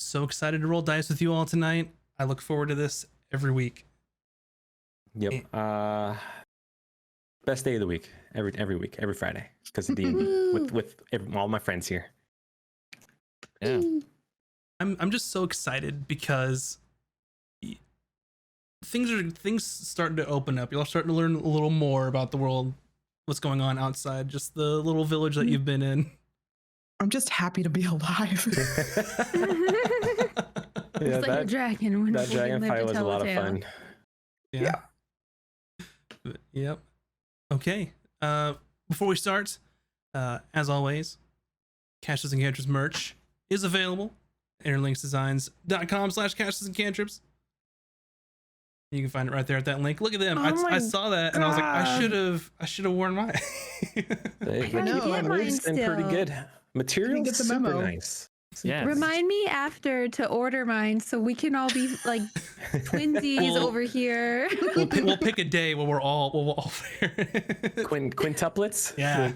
So excited to roll dice with you all tonight. I look forward to this every week. Yep. Best day of the week. Every week, every Friday, because of D&D with all my friends here. Yeah. I'm just so excited because things starting to open up. Y'all starting to learn a little more about the world, what's going on outside, just the little village that you've been in. I'm just happy to be alive. It's like a dragon. That dragon fight was a lot of fun. Yeah. Yep. Okay. Before we start, as always, Cashes and Cantrips merch is available. interlinksdesigns.com/cashes and cantrips. You can find it right there at that link. Look at them. I saw that and I was like, I should have worn mine. They moves been pretty good. Materials super nice. Yeah. Remind me after to order mine so we can all be like twinsies over here. We'll pick a day where we'll all wear quintuplets. Yeah.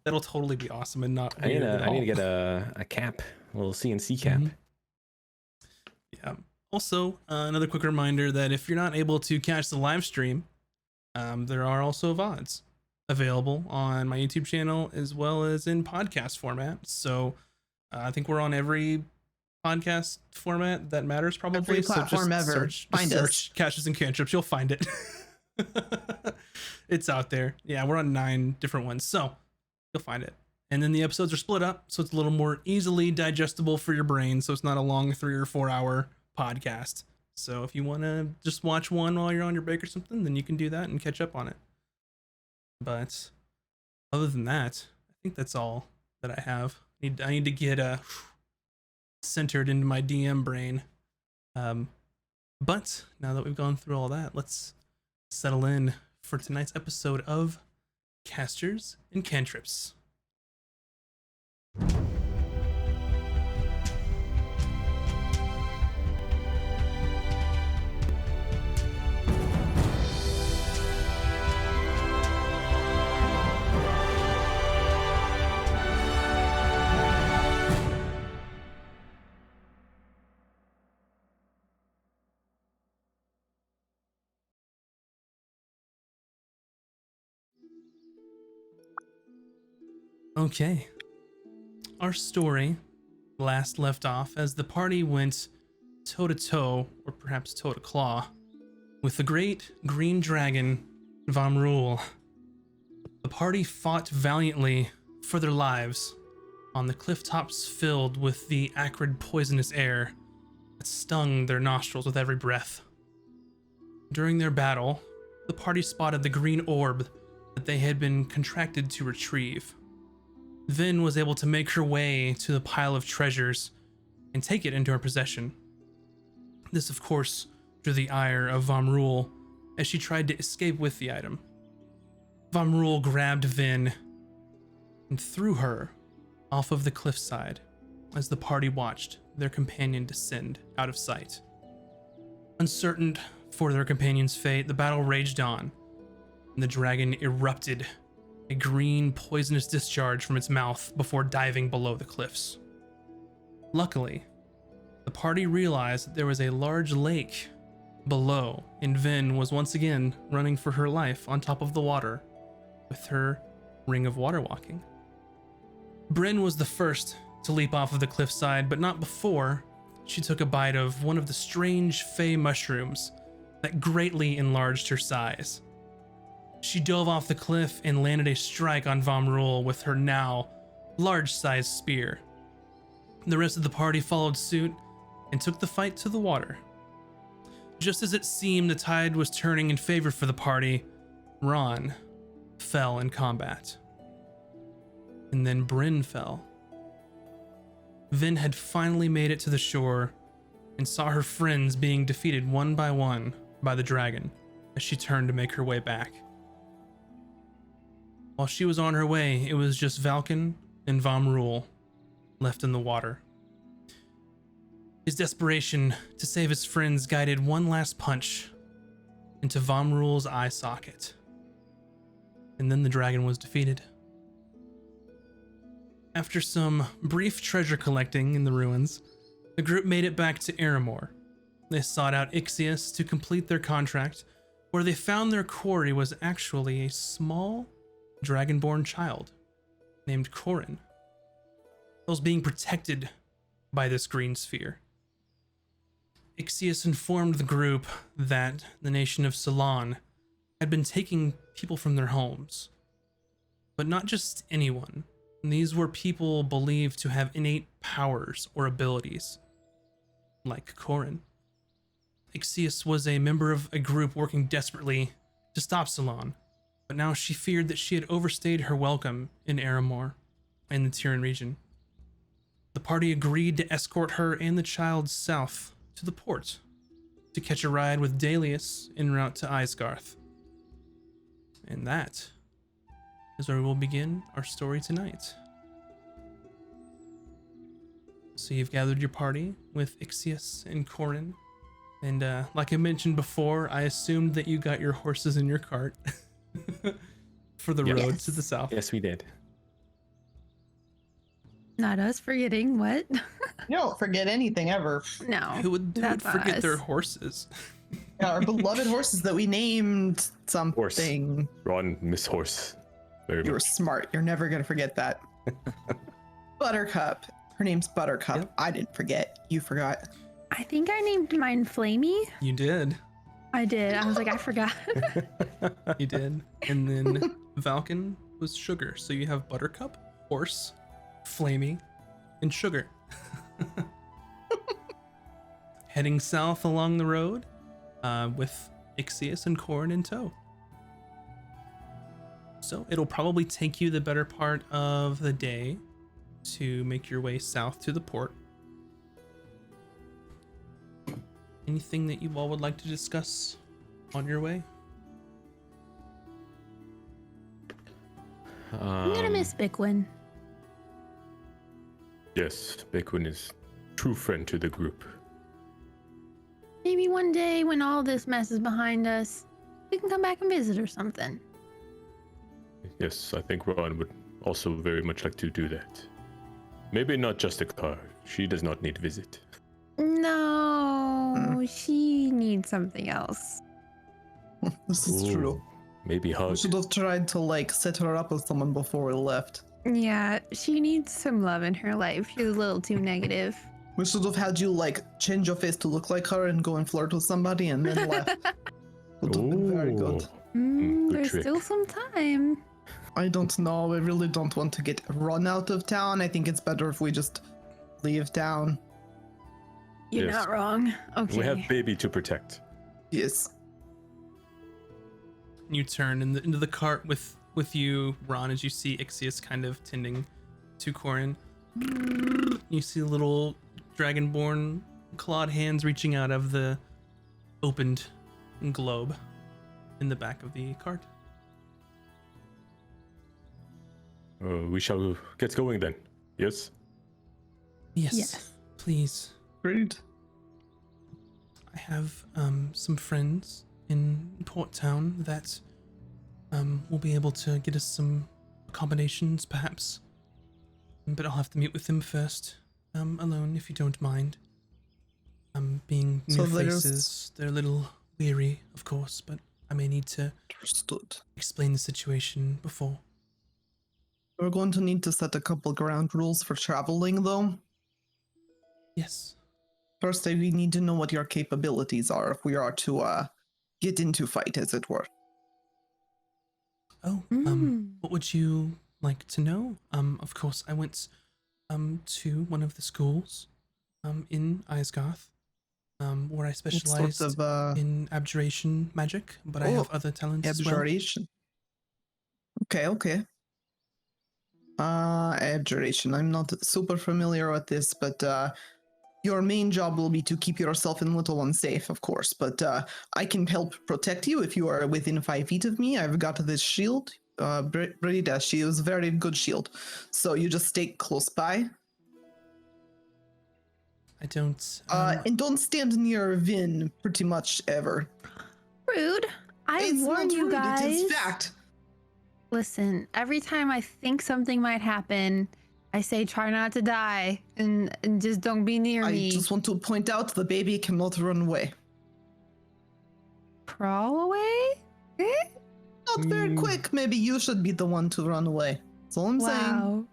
That'll totally be awesome and not I need to get a cap, a little CNC cap. Yeah. Also, another quick reminder that if you're not able to catch the live stream, there are also VODs available on my YouTube channel as well as in podcast format. So I think we're on every podcast format that matters, probably. Every platform so just ever. search Cashes and Cantrips. You'll find it. It's out there. Yeah, we're on 9 different ones, so you'll find it. And then the episodes are split up, so it's a little more easily digestible for your brain. So it's not a long 3 or 4 hour podcast. So if you want to just watch one while you're on your break or something, then you can do that and catch up on it. But other than that, I think that's all that I have. I need to get centered into my DM brain. But now that we've gone through all that, let's settle in for tonight's episode of Casters and Cantrips. Okay. Our story last left off as the party went toe-to-toe, or perhaps toe-to-claw, with the great green dragon, Vamrul. The party fought valiantly for their lives on the cliff tops filled with the acrid poisonous air that stung their nostrils with every breath. During their battle, the party spotted the green orb that they had been contracted to retrieve. Vin was able to make her way to the pile of treasures and take it into her possession. This, of course, drew the ire of Vamrul as she tried to escape with the item. Vamrul grabbed Vin and threw her off of the cliffside as the party watched their companion descend out of sight. Uncertain for their companion's fate, the battle raged on, and the dragon erupted a green poisonous discharge from its mouth before diving below the cliffs. Luckily, the party realized that there was a large lake below, and Vin was once again running for her life on top of the water with her ring of water walking. Bryn was the first to leap off of the cliffside, but not before she took a bite of one of the strange fey mushrooms that greatly enlarged her size. She dove off the cliff and landed a strike on Vamrul with her now large-sized spear. The rest of the party followed suit and took the fight to the water. Just as it seemed the tide was turning in favor for the party, Ron fell in combat. And then Bryn fell. Vin had finally made it to the shore and saw her friends being defeated one by one by the dragon as she turned to make her way back. While she was on her way, it was just Valken and Vamrul left in the water. His desperation to save his friends guided one last punch into Vamrul's eye socket. And then the dragon was defeated. After some brief treasure collecting in the ruins, the group made it back to Aramor. They sought out Ixius to complete their contract, where they found their quarry was actually a small dragonborn child named Corin. It was being protected by this green sphere. Ixius informed the group that the nation of Ceylon had been taking people from their homes. But not just anyone. These were people believed to have innate powers or abilities, like Corin. Ixius was a member of a group working desperately to stop Ceylon, but now she feared that she had overstayed her welcome in Aramor and the Tyrian region. The party agreed to escort her and the child south to the port to catch a ride with Dalius en route to Isgarth. And that is where we will begin our story tonight. So you've gathered your party with Ixius and Corin, and like I mentioned before, I assumed that you got your horses in your cart for the Yes. road to the south. Yes, we did. Not us forgetting what? You don't forget anything ever. No. Who would that's not forget their us. horses? Our beloved horses that we named something. Ron, Miss Horse. Very You were much. smart. You're never gonna forget that. Buttercup. Her name's Buttercup. Yep. I didn't forget. You forgot. I think I named mine Flamey. You did. I did. I was like, I forgot. You did. And then Valken was Sugar. So you have Buttercup, Horse, Flamey, and Sugar. Heading south along the road with Ixius and Corin in tow. So it'll probably take you the better part of the day to make your way south to the port. Anything that you all would like to discuss on your way? I'm gonna miss Bickwin. Yes, Bacon is true friend to the group. Maybe one day when all this mess is behind us, we can come back and visit or something. Yes, I think Ron would also very much like to do that. Maybe not just a car. She does not need visit. No, she needs something else. This is true. Ooh, Maybe We hug. should have tried to set her up with someone before we left. Yeah, she needs some love in her life. She's a little too negative. We should have had you change your face to look like her and go and flirt with somebody and then left. Would have been very good. good There's trick. still some time. I don't know. I really don't want to get run out of town. I think it's better if we just leave town. You're Yes. not wrong. Okay. We have baby to protect. Yes. You turn into the cart with you, Ron, as you see Ixius kind of tending to Corin. You see little dragonborn clawed hands reaching out of the opened globe in the back of the cart. We shall get going then. Yes? Yes, Yes. please. Great. I have some friends in Port Town that will be able to get us some accommodations, perhaps. But I'll have to meet with them first, alone, if you don't mind. Being So new there's- faces, they're a little weary, of course, but I may need to Understood. explain the situation before. We're going to need to set a couple ground rules for traveling, though. Yes. First, we need to know what your capabilities are if we are to get into fight, as it were. Oh, what would you like to know? Of course, I went to one of the schools in Isgarth, where I What specialized sort of in abjuration magic, but I have other talents as well. abjuration? Okay. Abjuration. I'm not super familiar with this, but your main job will be to keep yourself and little ones safe, of course. But I can help protect you if you are within 5 feet of me. I've got this shield. Brida, she is a very good shield. So you just stay close by. I don't. And don't stand near Vin pretty much ever. Rude. I It's warned not you rude, guys. it is fact. Listen, every time I think something might happen, I say try not to die and just don't be near I me. just want to point out the baby cannot run away. Crawl away? Not very quick. Maybe you should be the one to run away. That's all I'm saying. Wow.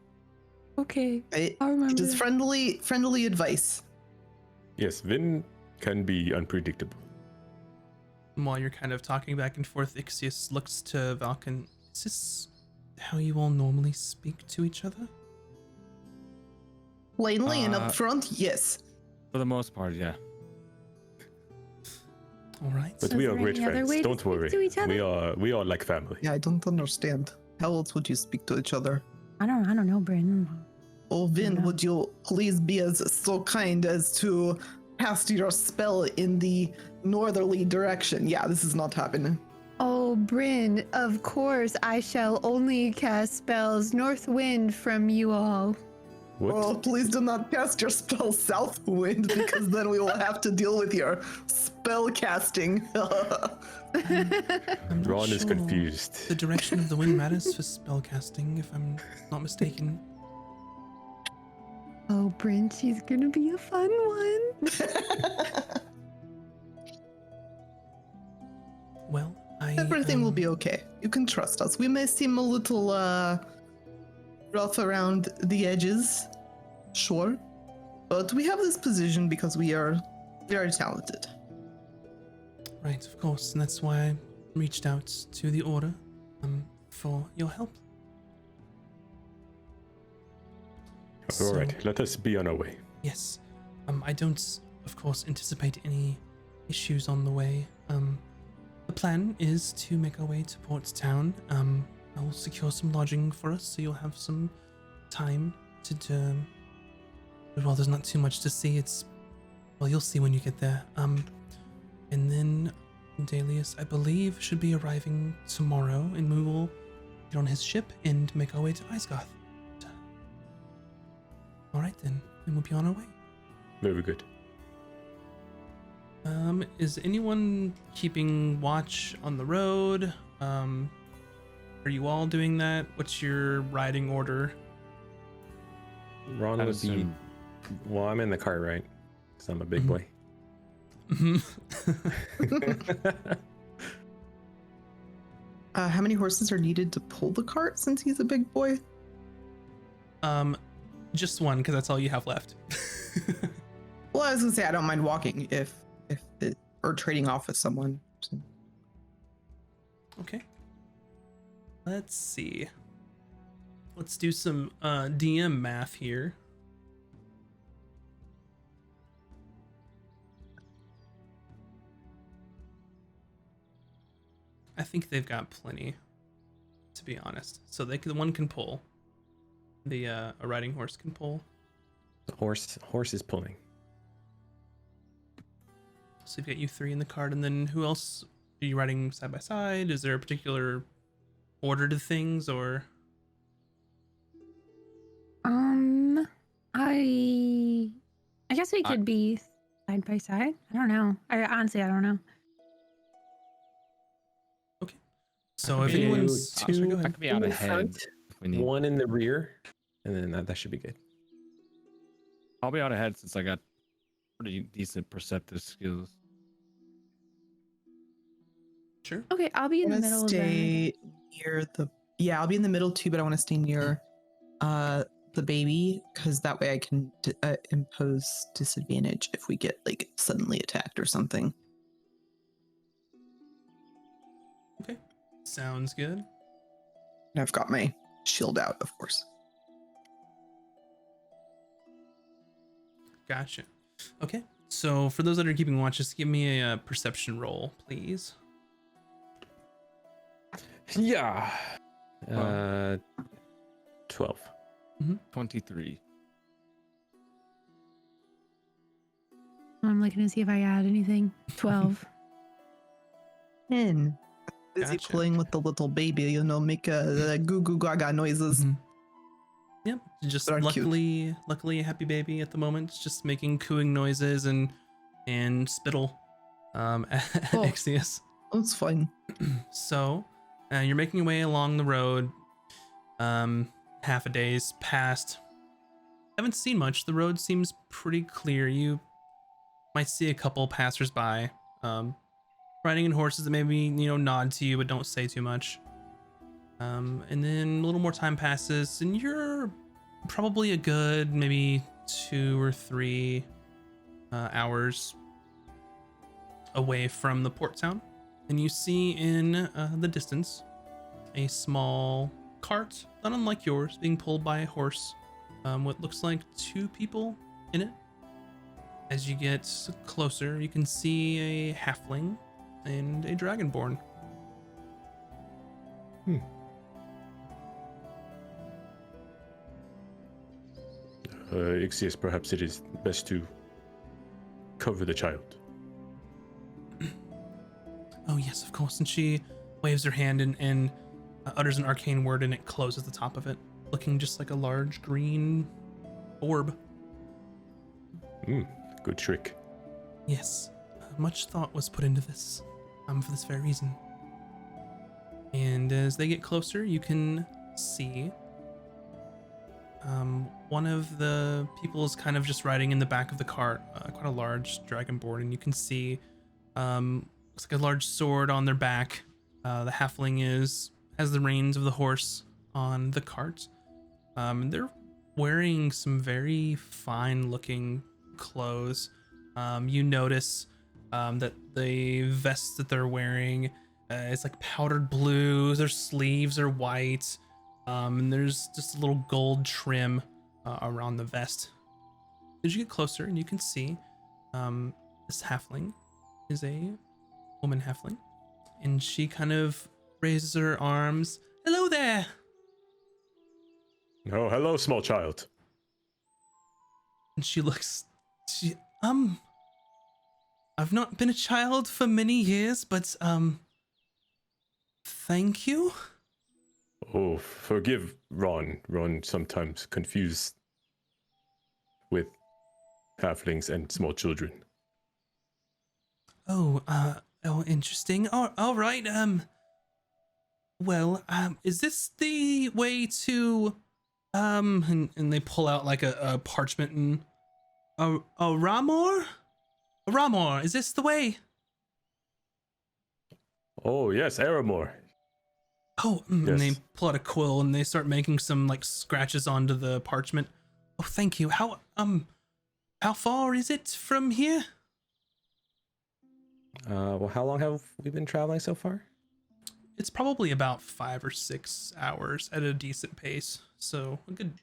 Okay. It I'll remember. is friendly advice. Yes, Vin can be unpredictable. While you're kind of talking back and forth, Ixius looks to Valken. Is this how you all normally speak to each other? Plainly and up front, yes. For the most part, yeah. All right. But So we is are there great any other friends. way to Don't speak worry. to each other? We are like family. Yeah, I don't understand. How else would you speak to each other? I don't know, Bryn. Oh, Vin, Yeah. would you please be so kind as to cast your spell in the northerly direction? Yeah, this is not happening. Oh, Bryn, of course I shall only cast spells north wind from you all. What? Oh, please do not cast your spell south wind, because then we will have to deal with your spell casting. I'm not Ron is sure. confused. The direction of the wind matters for spellcasting, if I'm not mistaken. Oh, Bryn, she's gonna be a fun one. Well, Everything will be okay. You can trust us. We may seem a little rough around the edges, sure, but we have this position because we are very talented. Right, of course, and that's why I reached out to the Order for your help. All right, let us be on our way. Yes. I don't, of course, anticipate any issues on the way. The plan is to make our way to Port Town. I will secure some lodging for us, so you'll have some time to. Well, there's not too much to see. Well, you'll see when you get there. And then Dalius, I believe, should be arriving tomorrow, and we will get on his ship and make our way to Isgarth. All right then, and we'll be on our way. Very good. Is anyone keeping watch on the road? Are you all doing that? What's your riding order? Ron I'd would be. assume- Well, I'm in the car, right? Because I'm a big Mhm. boy. How many horses are needed to pull the cart since he's a big boy? Just one, because that's all you have left. Well, I was gonna say I don't mind walking if or trading off with someone. So. Okay. Let's see. Let's do some DM math here. I think they've got plenty, to be honest. So one can pull. A riding horse can pull. The horse is pulling. So you've got you three in the cart, and then who else? Are you riding side by side? Is there a particular order to things, or? I guess we could be side by side. I don't know. Honestly, I don't know. So if be anyone's, two- sorry, go I ahead. could be out In ahead front, if we need. One in the rear, and then that should be good. I'll be out ahead since I got pretty decent perceptive skills. Sure. Okay, I'll be I in the want to middle of stay near the. Yeah, I'll be in the middle too, but I want to stay near the baby because that way I can impose disadvantage if we get like suddenly attacked or something. Okay. Sounds good. And I've got my shield out, of course. Gotcha. Okay. So for those that are keeping watch, just give me a perception roll, please. Yeah. 12. 23. I'm looking to see if I add anything. 12. 10. Busy Gotcha. playing with the little baby, make goo goo gaga noises. Mhm. Yep. Just But are cute. luckily a happy baby at the moment. It's just making cooing noises and spittle at Oh. Ixius. That's fine. So you're making your way along the road. Half a day's passed. haven't seen much. The road seems pretty clear. You might see a couple passersby, riding in horses that maybe, nod to you, but don't say too much. And then a little more time passes, and you're probably a good maybe 2 or 3 hours away from the port town. And you see in the distance a small cart, not unlike yours, being pulled by a horse. What looks like 2 people in it. As you get closer, you can see a halfling and a dragonborn. Ixius, perhaps it is best to cover the child. Oh yes, of course. And she waves her hand and utters an arcane word, and it closes the top of it, looking just like a large green orb. Good trick. Yes, much thought was put into this, for this very reason. And as they get closer, you can see one of the people is kind of just riding in the back of the cart, quite a large dragonborn, and you can see looks like a large sword on their back. The halfling has the reins of the horse on the cart. They're wearing some very fine looking clothes. You notice that the vest that they're wearing is like powdered blue. Their sleeves are white, and there's just a little gold trim around the vest. As you get closer, and you can see this halfling is a woman halfling, and she kind of raises her arms. Hello there. Oh, hello, small child. And she I've not been a child for many years, but thank you. Oh, forgive Ron. Ron sometimes confused with halflings and small children. Oh, interesting. All right. Well, is this the way to, and they pull out like a parchment and a Ramor? Ramor, is this the way? Oh, yes, Aramor. Oh, Yes. and they pull out a quill and they start making some like scratches onto the parchment. Oh, thank you. How far is it from here? Well, how long have we been traveling so far? It's probably about 5 or 6 hours at a decent pace. So a good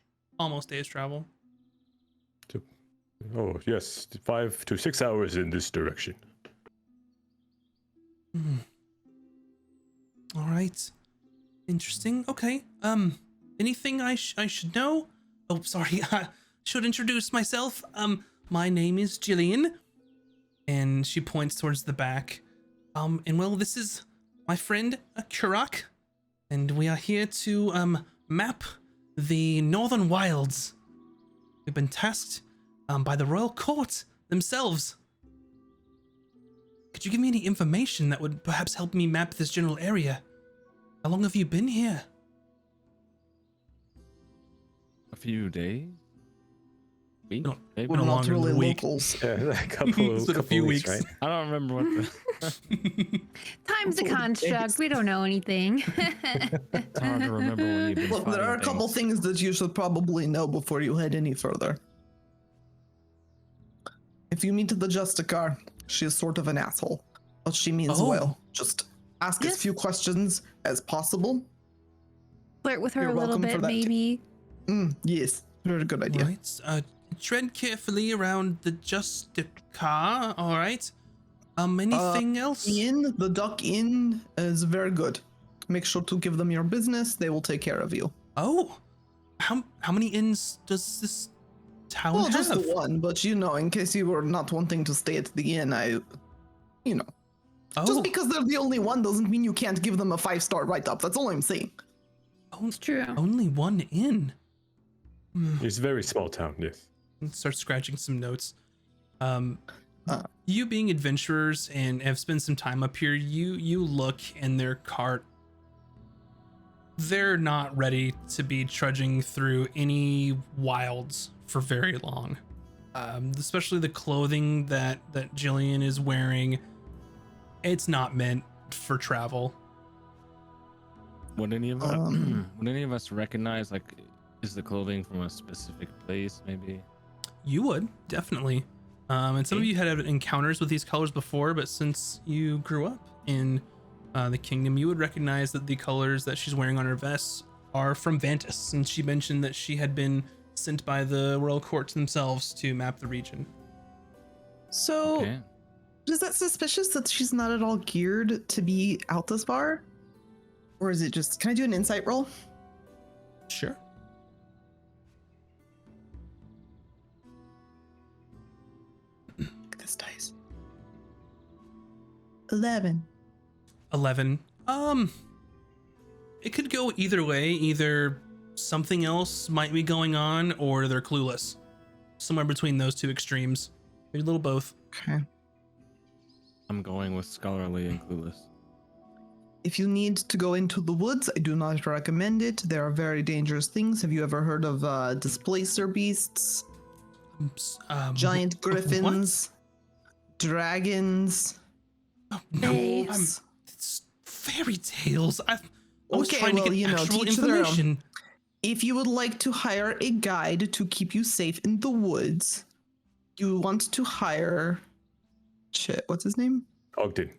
almost day's travel. Oh, yes, 5 to 6 hours in this direction. All right. Interesting. Okay. Anything I should know? Oh, sorry. I should introduce myself. My name is Jillian. And she points towards the back. And well, this is my friend Kurak. And we are here to map the Northern Wilds. We've been tasked by the royal court themselves. Could you give me any information that would perhaps help me map this general area? How long have you been here? A few days? Week? No, Maybe? We're no not longer than really a week. locals. Yeah, a couple, It's been a couple few weeks. right? I don't remember what the... Time's a That's what it construct. takes. We don't know anything. It's hard to remember when you've been Look, there are a couple things that you should probably know before you head any further. If you meet the Justicar, she is sort of an asshole, but she means Oh. well. Just ask as Yes. few questions as possible. Flirt with her You're a little welcome for bit, that too. maybe. Yes, very good idea. Right. Tread carefully around the Justicar. All right. Anything else? The Duck Inn is very good. Make sure to give them your business. They will take care of you. Oh, how many inns does this town Well, have? just the one, but in case you were not wanting to stay at the inn, Oh, just because they're the only one doesn't mean you can't give them a 5-star write-up. That's all I'm saying. It's true. only one inn. It's a very small town, yes. And start scratching some notes. You being adventurers and have spent some time up here, you look in their cart. they're not ready to be trudging through any wilds for very long. Especially the clothing that Jillian is wearing, it's not meant for travel. Would any of Um, would any of us recognize, like, is the clothing from a specific place? Maybe. You would definitely. And some of you had encounters with these colors before, but since you grew up in the kingdom, you would recognize that the colors that she's wearing on her vest are from Vantis, since she mentioned that she had been sent by the royal courts themselves to map the region. So, Okay. is that suspicious that she's not at all geared to be out this far? Or is it just, can I do an insight roll? Sure. Look at this dice. 11. 11. It could go either way. Either something else might be going on, or they're clueless. Somewhere between those two extremes. Maybe a little both. Okay. I'm going with scholarly and clueless. If you need to go into the woods, I do not recommend it. There are very dangerous things. Have you ever heard of displacer beasts? Giant what? griffins? Dragons? Oh, no, Babes. it's fairy tales. I was Okay, trying well, to get you know, actual teach their own. information. If you would like to hire a guide to keep you safe in the woods, you want to hire... Shit, what's his name? Ogden.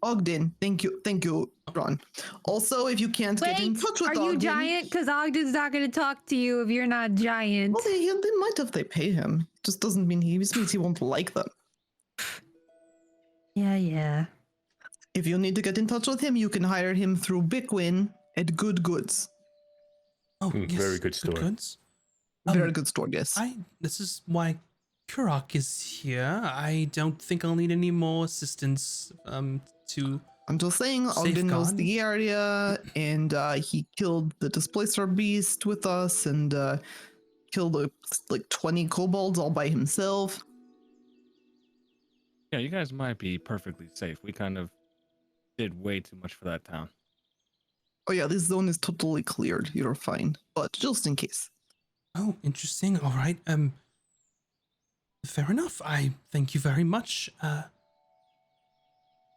Ogden. Thank you, Ron. Also, if you can't get in Wait, touch with are you Ogden... giant? Because Ogden's not going to talk to you if you're not giant. Well, they might if they pay him. Just doesn't mean just means he won't like them. Yeah. If you need to get in touch with him, you can hire him through Bickwin at Good Goods. Oh, Mm, yes, very good store. goods. Very good store, yes. This is why Kurok is here. I don't think I'll need any more assistance. To I'm just saying, Ogden knows Safeguard. the area, and he killed the displacer beast with us, and killed like 20 kobolds all by himself. Yeah, you guys might be perfectly safe. We kind of did way too much for that town. Oh yeah, this zone is totally cleared. You're fine, but just in case. Oh, interesting. All right. Fair enough. I thank you very much.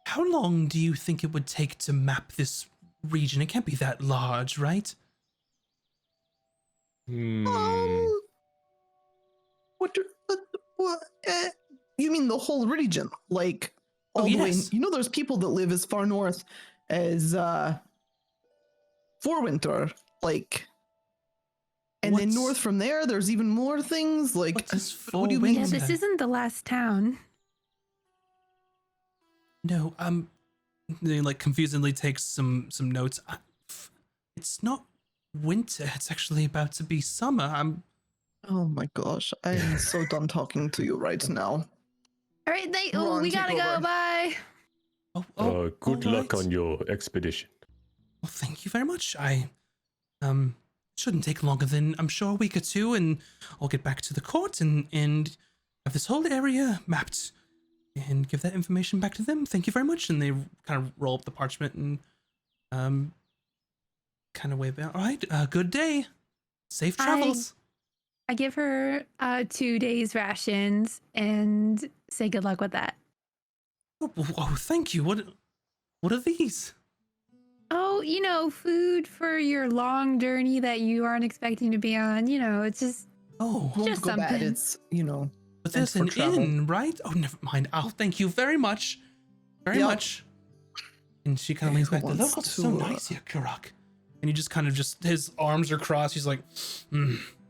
How long do you think it would take to map this region? It can't be that large, right? Hmm. What? You mean the whole region? Like all the way? yes. You know, there's people that live as far north as Forwinter, like, and then What's- north from there, there's even more things. Like, What is what do you mean? Yeah, Forwinter? this isn't the last town. No, they like confusedly takes some notes. It's not winter. It's actually about to be summer. Oh my gosh, I am so done talking to you right now. All right, Ron, we take gotta go. over. Bye. Good all luck right. on your expedition. Well, thank you very much. I shouldn't take longer than I'm sure a week or two, and I'll get back to the court and have this whole area mapped and give that information back to them. Thank you very much. And they kind of roll up the parchment and kind of wave out. All right, good day. Safe travels. I give her 2 days rations and say good luck with that. Oh, thank you. What are these? Oh, you know, food for your long journey that you aren't expecting to be on. You know, it's just Oh, Won't Just go bad. something. It's, you know, but meant there's for an travel. inn, right? Oh, never mind. Oh, thank you very much. Very Yep. much. And she kind of Okay, leans who back. The wants locals are so to, nice here, Kurok. And he just kind of his arms are crossed. He's like,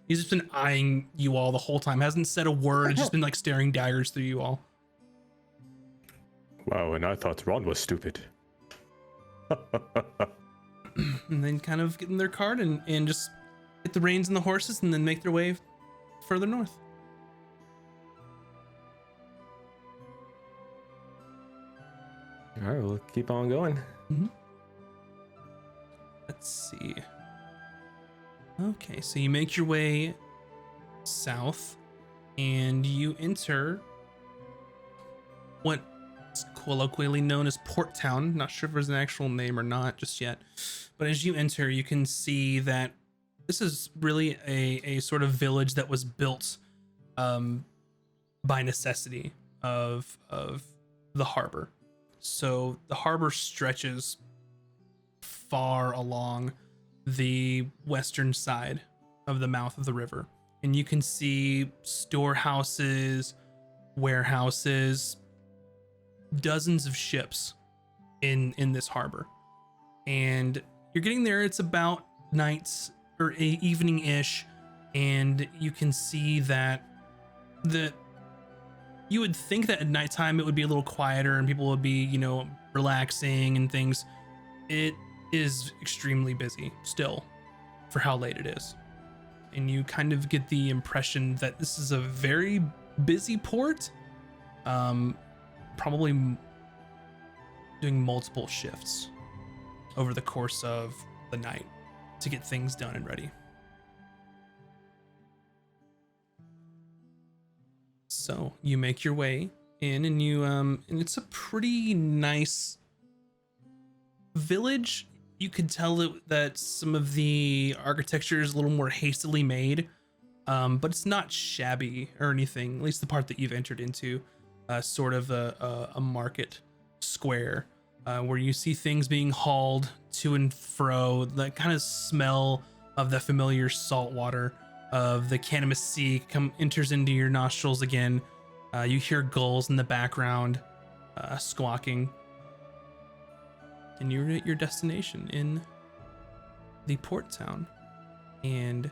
He's just been eyeing you all the whole time. Hasn't said a word. Just been like staring daggers through you all. Wow, and I thought Ron was stupid. And then kind of get in their cart and just get the reins in the horses and then make their way further north. All right, we'll keep on going. Let's see. Okay, so you make your way south and you enter what colloquially known as Port Town. Not sure if there's an actual name or not just yet. But as you enter, you can see that this is really a sort of village that was built by necessity of the harbor. So the harbor stretches far along the western side of the mouth of the river, and you can see storehouses, warehouses, dozens of ships in this harbor. And you're getting there, it's about nights or evening-ish, and you can see that you would think that at nighttime it would be a little quieter and people would be, you know, relaxing and things. It is extremely busy still for how late it is. And you kind of get the impression that this is a very busy port, probably doing multiple shifts over the course of the night to get things done and ready. So you make your way in, and you and it's a pretty nice village. You could tell that some of the architecture is a little more hastily made, but it's not shabby or anything. At least the part that you've entered into, sort of a market square, where you see things being hauled to and fro. That kind of smell of the familiar salt water of the Cannabis Sea enters into your nostrils again. You hear gulls in the background, squawking. And you're at your destination in the port town. And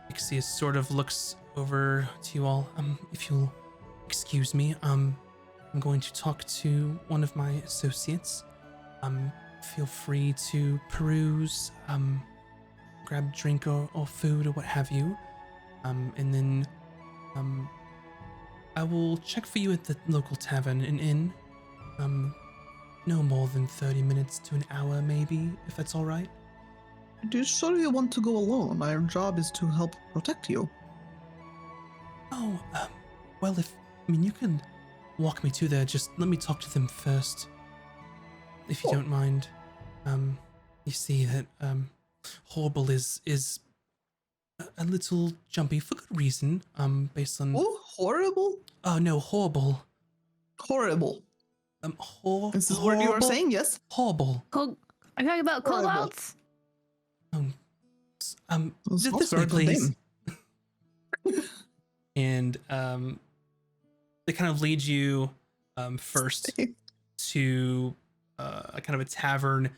Ixius sort of looks over to you all. If you'll excuse me, I'm going to talk to one of my associates. Feel free to peruse, grab drink or food or what have you. And then I will check for you at the local tavern and inn. No more than 30 minutes to an hour, maybe, if that's all right. Do you sure you want to go alone? Our job is to help protect you. Oh, well, you can walk me to there. Just let me talk to them first, if you don't mind. You see that Horrible is a little jumpy for good reason. Based on Horrible? Oh no, Horrible. Horrible. This is what you are saying, yes? Horrible. Are you talking about Horrible. cobalts? This way, please. And they kind of lead you first to a kind of a tavern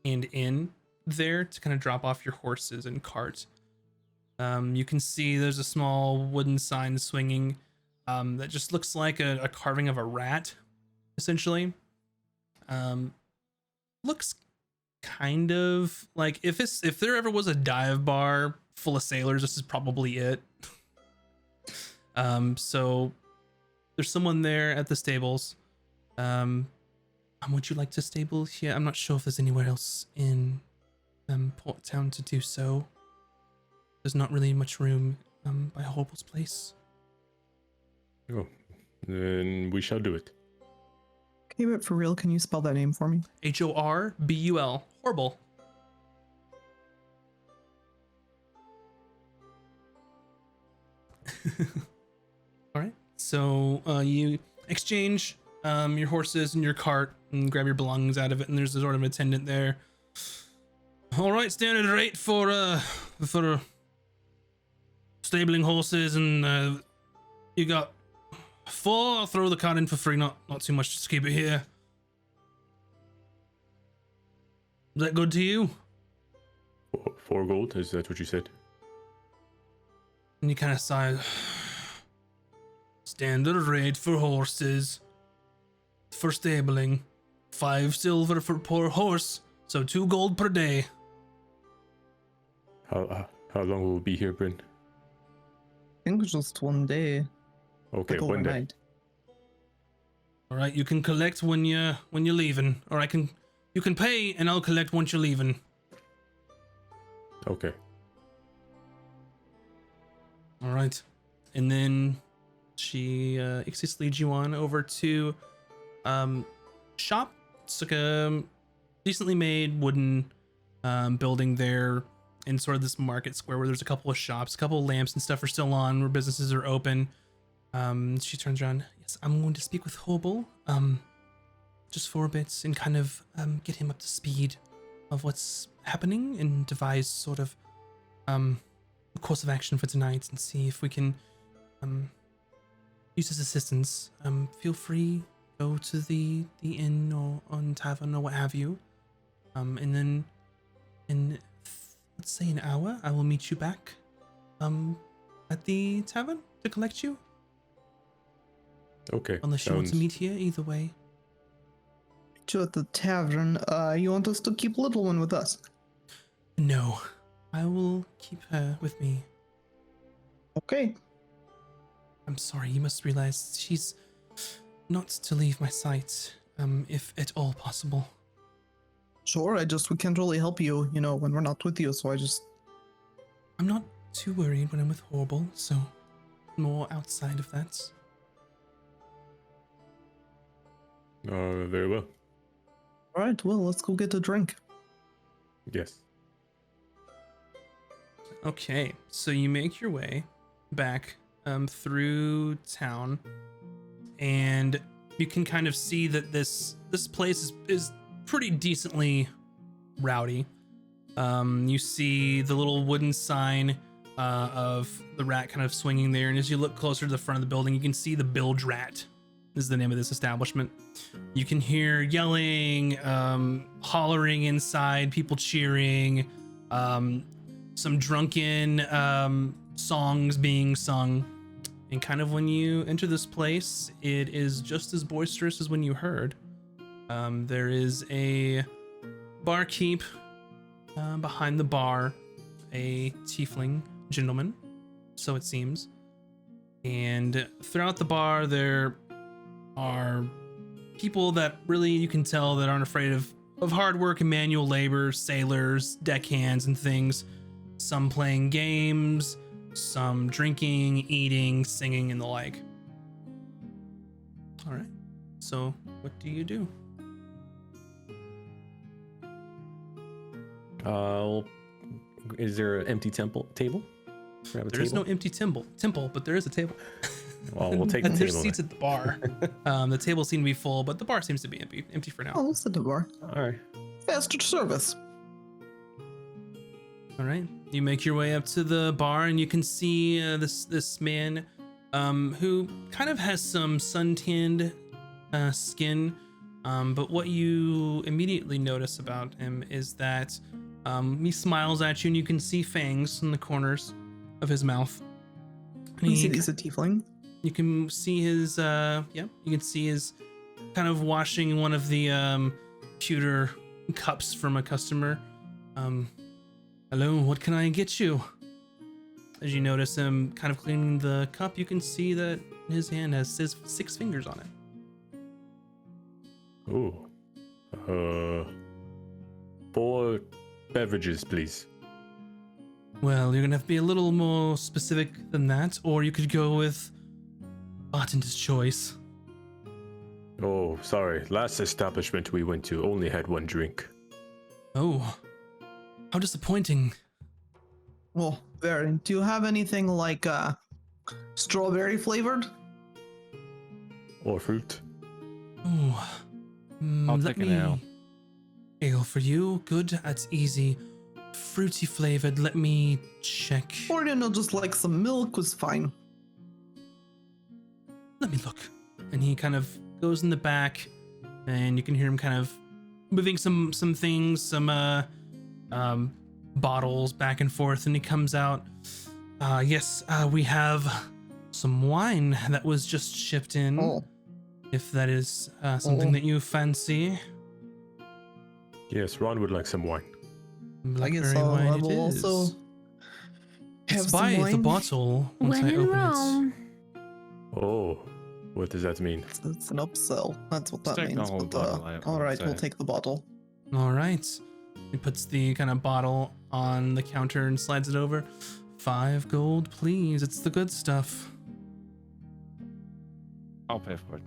and inn there to kind of drop off your horses and cart. You can see there's a small wooden sign swinging that just looks like a carving of a rat, essentially. Looks kind of like if there ever was a dive bar full of sailors, this is probably it. So there's someone there at the stables. Would you like to stable here? I'm not sure if there's anywhere else in Port Town to do so. There's not really much room by Horrible's place. Oh, then we shall do it. Okay, but for real, can you spell that name for me? Horbul. Horrible. All right. So you exchange your horses and your cart and grab your belongings out of it, and there's a sort of attendant there. All right, standard rate for stabling horses, and you got 4. I'll throw the cart in for free. Not too much, just keep it here. Is that good to you? 4 gold, is that what you said? And you kind of sigh. Standard rate for horses. For stabling. 5 silver for per horse. So 2 gold per day. How long will we be here, Bryn? I think just one day. Okay, like one day. overnight. All right, you can collect when you're leaving, or you can pay and I'll collect once you're leaving. Okay. All right, and then Ixius leads you on over to shop. It's like a decently made wooden building there in sort of this market square where there's a couple of shops, a couple of lamps and stuff are still on, where businesses are open. She turns around. Yes, I'm going to speak with Hobel, just for a bit and kind of get him up to speed of what's happening and devise sort of a course of action for tonight and see if we can use his assistance. Feel free, go to the inn or on tavern or what have you. And then in let's say an hour, I will meet you back at the tavern to collect you. Okay. Unless you want to sounds- meet here, either way. You at the tavern. You want us to keep little one with us? No, I will keep her with me. Okay. I'm sorry, you must realize she's not to leave my sight, if at all possible. Sure. We can't really help you, when we're not with you. So I'm not too worried when I'm with Horrible, so more outside of that. Very well. All right. Well, let's go get a drink. Yes. Okay, so you make your way back through town, and you can kind of see that this place is pretty decently rowdy. You see the little wooden sign of the rat kind of swinging there, and as you look closer to the front of the building, you can see the Bilge Rat is the name of this establishment. You can hear yelling, hollering inside, people cheering, some drunken songs being sung. And kind of when you enter this place, it is just as boisterous as when you heard. There is a barkeep behind the bar, a tiefling gentleman, so it seems. And throughout the bar, there are people that really you can tell that aren't afraid of hard work and manual labor, sailors, deckhands, and things. Some playing games, some drinking, eating, singing, and the like. All right. So, what do you do? Is there an empty table? Grab a There is no table? empty temple, but there is a table. Well, we'll take the And there's table. seats at the bar. The table seems to be full, but the bar seems to be empty for now. Oh, let's sit at the bar. All right. Faster service. All right. You make your way up to the bar, and you can see this man who kind of has some suntanned skin. But what you immediately notice about him is that he smiles at you, and you can see fangs in the corners of his mouth. And You see he's a tiefling. you can see his you can see his kind of washing one of the pewter cups from a customer. Hello, what can I get you? As you notice him kind of cleaning the cup, you can see that his hand has 6 fingers on it. Ooh. 4 beverages, please. Well, you're gonna have to be a little more specific than that, or you could go with Bartender's choice. Oh, sorry. Last establishment we went to only had 1 drink. Oh, how disappointing. Well, very. Do you have anything like strawberry flavored? Or fruit. Oh, I'll let take an me- ale. Ale for you, good, that's easy. Fruity flavored, let me check. Or, just like some milk was fine. Let me look. And he kind of goes in the back, and you can hear him kind of moving some things, some bottles back and forth, and he comes out. Yes, we have some wine that was just shipped in. Oh, If that is something Oh. that you fancy. Yes, Ron would like some wine. I guess Blackberry wine I it will is. also have It's some by the wine. bottle once When I in open Rome. Oh, what does that mean? It's an upsell. That's what that Take the means. whole But, bottle, I all would right, we'll say. take the bottle. it. All right. He puts the kind of bottle on the counter and slides it over. 5 gold, please. It's the good stuff. I'll pay for it.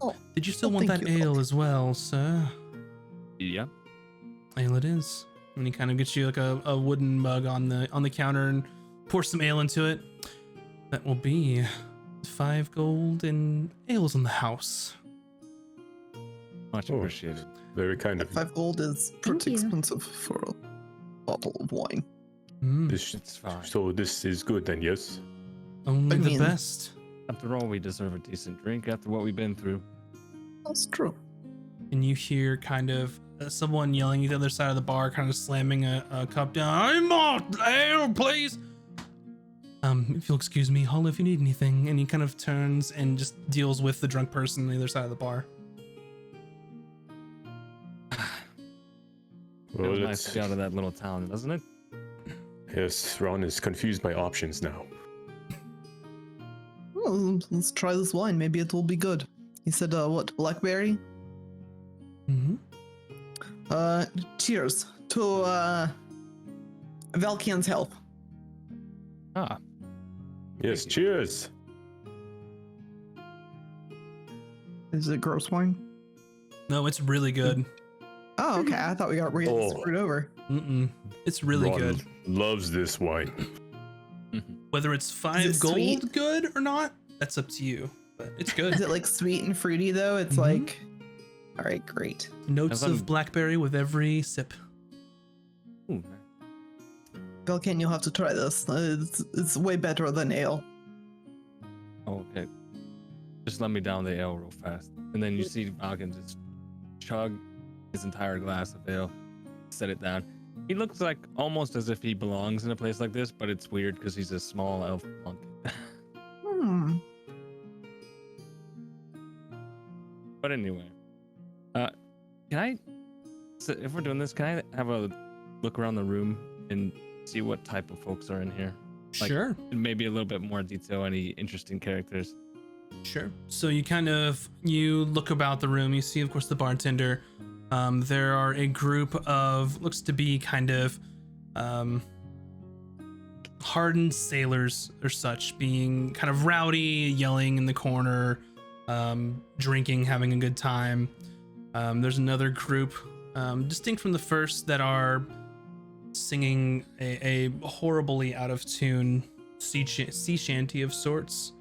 Oh, Did you still oh, want thank that you. ale as well, sir? Yeah. Ale it is. And he kind of gets you like a wooden mug on the counter and pours some ale into it. That will be 5 gold and ales in the house. Much Oh. appreciated. Very kind of you. 5 gold is Thank pretty you. expensive for a bottle of wine. This, It's fine. so this is good then, yes? Only I the mean- best. After all, we deserve a decent drink after what we've been through. That's true. And you hear kind of someone yelling at the other side of the bar, kind of slamming a cup down. I'm not ale, please. If you'll excuse me, holla if you need anything. And he kind of turns and just deals with the drunk person on the other side of the bar. Well, Feels nice let's, to be out of that little town, doesn't it? yes, Ron is confused by options now. Well, let's try this wine. Maybe it will be good. He said, what, blackberry? Mm-hmm. Cheers to, Valkian's health. Ah, Yes, cheers. Is it gross wine? No, it's really good. Oh, okay. I thought we got Oh. screwed over. Mm-mm. It's really Ron good. loves this wine. Whether it's 5 it gold sweet? good or not, that's up to you. But it's good. Is it like sweet and fruity though? It's Mhm. like, all right, great. Notes Have of fun. blackberry with every sip. ooh, Valkan, you'll have to try this. It's way better than ale. oh, okay. Just let me down the ale real fast. And then you see Falcon just chug his entire glass of ale, set it down. He looks like almost as if he belongs in a place like this, but it's weird because he's a small elf monk. Hmm. But anyway, can I, so if we're doing this, can I have a look around the room and see what type of folks are in here? Like- Sure. And maybe a little bit more detail, any interesting characters. Sure. So you look about the room. You see, of course, the bartender. There are a group of looks to be kind of hardened sailors or such, being kind of rowdy, yelling in the corner, drinking, having a good time. There's another group, distinct from the first, that are singing a horribly out of tune sea shanty of sorts.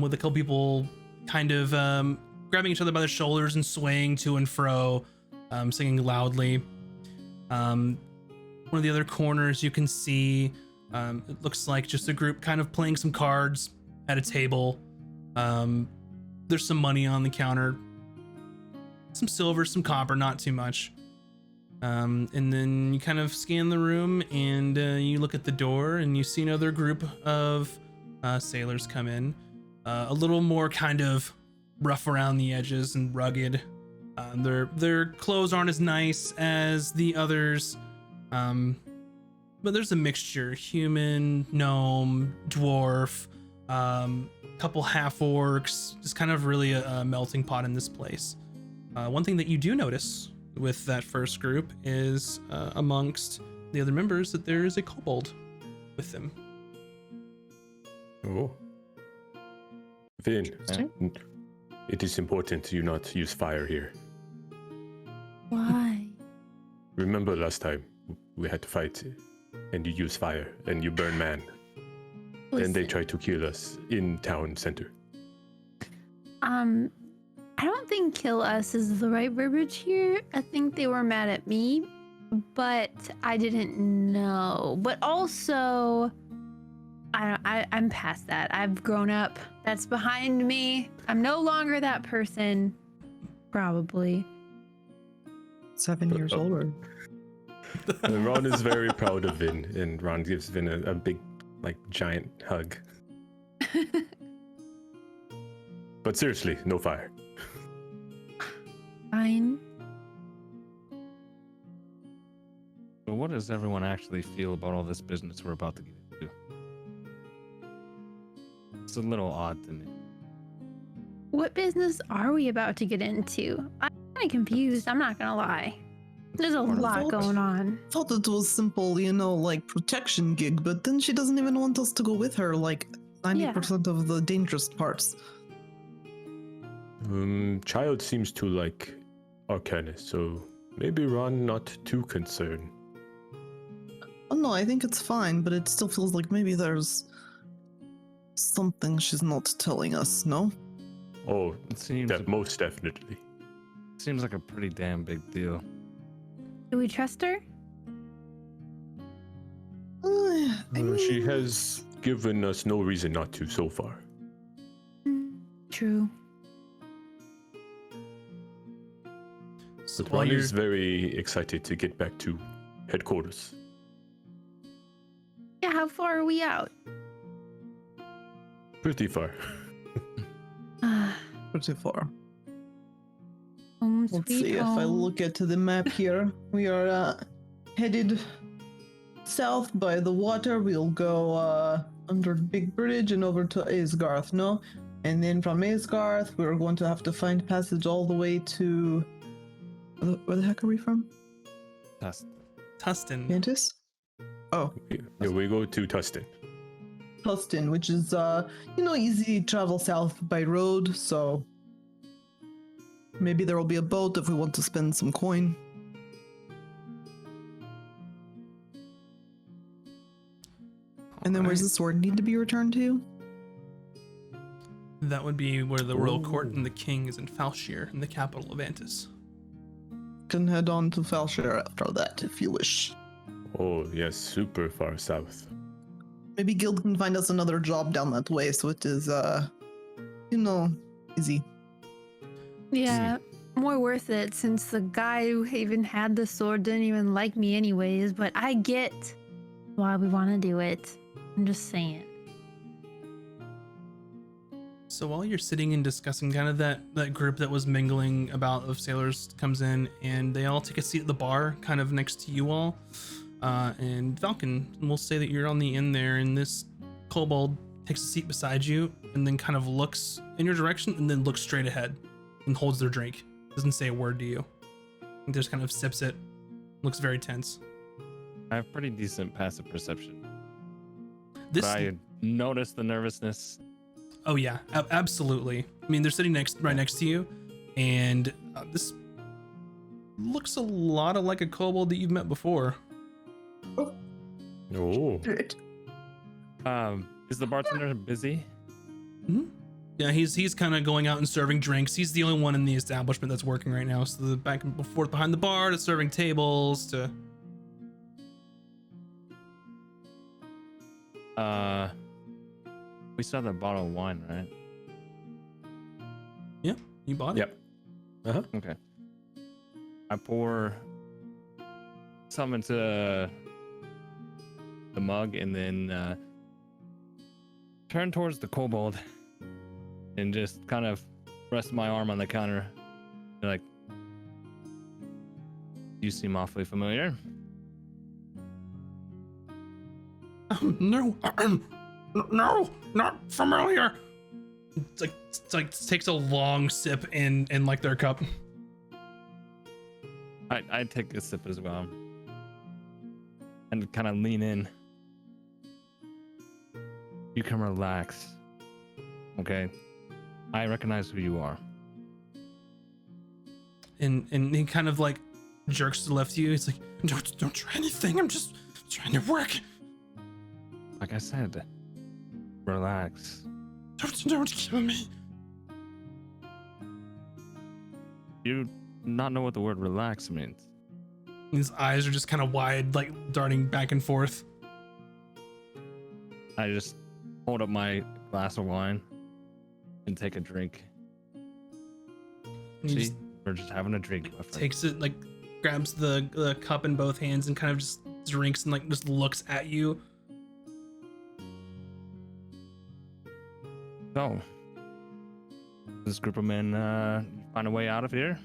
With a couple people kind of grabbing each other by the shoulders and swaying to and fro, singing loudly. One of the other corners you can see, it looks like just a group kind of playing some cards at a table. There's some money on the counter, some silver, some copper, not too much. And then you kind of scan the room and you look at the door and you see another group of sailors come in. A little more kind of rough around the edges and rugged. Their clothes aren't as nice as the others, but there's a mixture: human, gnome, dwarf, couple half orcs. Just kind of really a melting pot in this place. One thing that you do notice with that first group is amongst the other members that there is a kobold with them. Oh. Vin, it is important you not use fire here. Why? Remember last time we had to fight and you use fire and you burn man. Then they Listen, try to kill us in town center. I don't think kill us is the right verbiage here. I think they were mad at me, but I didn't know. But also, I'm past that. I've grown up. That's behind me. I'm no longer that person. Probably. 7 years older. And Ron is very proud of Vin, and Ron gives Vin a big, like, giant hug. But seriously, no fire. Fine. So what does everyone actually feel about all this business we're about to get into? It's a little odd to me. What business are we about to get into? I'm kind of confused. I'm not gonna lie. There's a lot going on. Thought it was simple, like protection gig, but then she doesn't even want us to go with her, like 90% of the dangerous parts. Child seems to like Arcanus, so maybe Ron not too concerned. Oh no, I think it's fine, but it still feels like maybe there's something she's not telling us, no? Oh, It seems that most definitely. seems like a pretty damn big deal. Do we trust her? She has given us no reason not to so far. True. So But while Ron you're is very excited to get back to headquarters. Yeah, how far are we out? Pretty far. Pretty far. Home Let's sweet see if I home. look at the map here. We are headed south by the water. We'll go under the big bridge and over to Aesgarth, no? And then from Aesgarth, we're going to have to find passage all the way to... Where the heck are we from? That's Tustin. Mantis? Oh, Yeah, we go to Tustin. Tustin, which is, easy travel south by road, so... Maybe there will be a boat if we want to spend some coin. And then where's the sword need to be returned to? That would be where the royal court Ooh. and the king is in Falshire, in the capital of Antis. Can head on to Falshire after that if you wish. Oh, yes, super far south. Maybe Guild can find us another job down that way, so it is, easy. Yeah, more worth it since the guy who even had the sword didn't even like me anyways, but I get why we want to do it. I'm just saying. So while you're sitting and discussing, kind of that group that was mingling about of sailors comes in, and they all take a seat at the bar, kind of next to you all. And Falcon, we'll say that you're on the end there, and this kobold takes a seat beside you, and then kind of looks in your direction, and then looks straight ahead, and holds their drink. Doesn't say a word to you. And just kind of sips it. Looks very tense. I have pretty decent passive perception. This. But I notice the nervousness. Oh yeah, absolutely. I mean, they're sitting right next to you, and this looks a lot like a kobold that you've met before. Oh, Is the bartender busy? Yeah, he's kind of going out and serving drinks. He's the only one in the establishment that's working right now. So the back and forth behind the bar to serving tables to. We still have that bottle of wine, right? Yeah, you bought it. yep. Uh-huh. Okay. I pour some into the mug and then turn towards the kobold and just kind of rest my arm on the counter. Be like, you seem awfully familiar. No, no, not familiar. It's like takes a long sip in like their cup. I take a sip as well and kind of lean in. You can relax, okay? I recognize who you are. And he kind of like jerks to the left of you. He's like, don't try anything. I'm just trying to work. Like I said, relax. Don't kill me. You not know what the word relax means. His eyes are just kind of wide, like darting back and forth. I just hold up my glass of wine and take a drink. And he See, just we're just having a drink. My friend. takes it, like grabs the cup in both hands and kind of just drinks and like just looks at you. So, this group of men find a way out of here?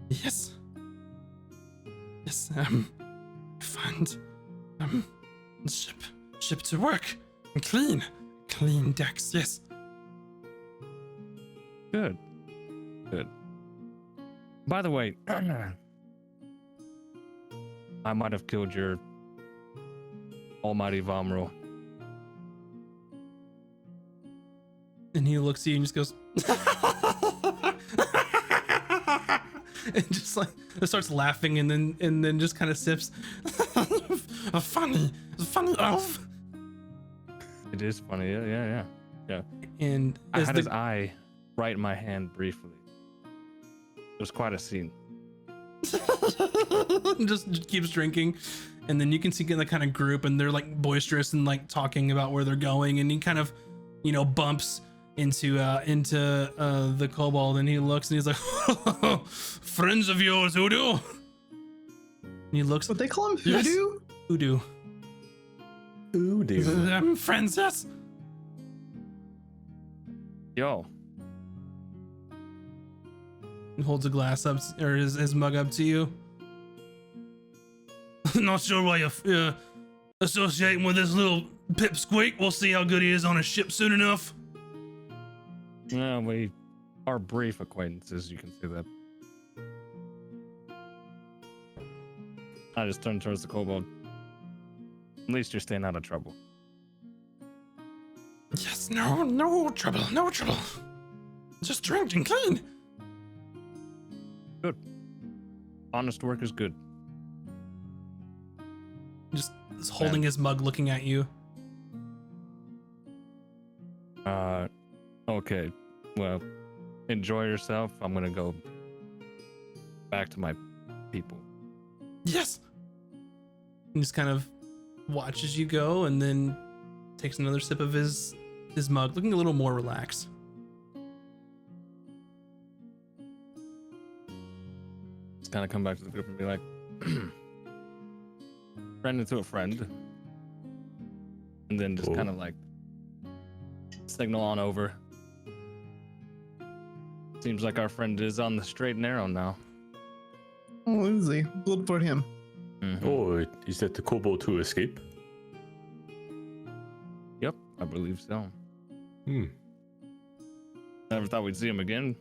Yes. Yes, find ship to work and clean decks. Yes. Good. Good. By the way, I might have killed your almighty Vomro. And he looks at you and just goes, and just like starts laughing, and then just kind of sips. a funny elf. It is funny. Yeah. And I as had the, his eye right in my hand briefly. It was quite a scene. just keeps drinking, and then you can see the kind of group, and they're like boisterous and like talking about where they're going, and he kind of, bumps into the kobold, and he looks and he's like, friends of yours, Hoodoo. And he looks. What they call him? Yes. Hoodoo? Hoodoo. Hoodoo. Friends, yes. Yo, He holds a glass up, or his mug up to you. Not sure why you're associating with this little pipsqueak. We'll see how good he is on a ship soon enough. yeah, we are brief acquaintances. You can see that. I just turned towards the kobold. At least you're staying out of trouble. Yes, no trouble. Just drinking clean. Good. Honest work is good. Just is holding his mug, looking at you. Okay. Well, enjoy yourself. I'm gonna go back to my people. Yes. And just kind of watches you go, and then takes another sip of his mug, looking a little more relaxed. Just kind of come back to the group and be like, friend into a friend, and then just Cool. kind of like signal on over. Seems like our friend is on the straight and narrow now. Oh, is he? Good for him. Mhm. Oh, is that the kobold who escaped? Yep, I believe so. Never thought we'd see him again.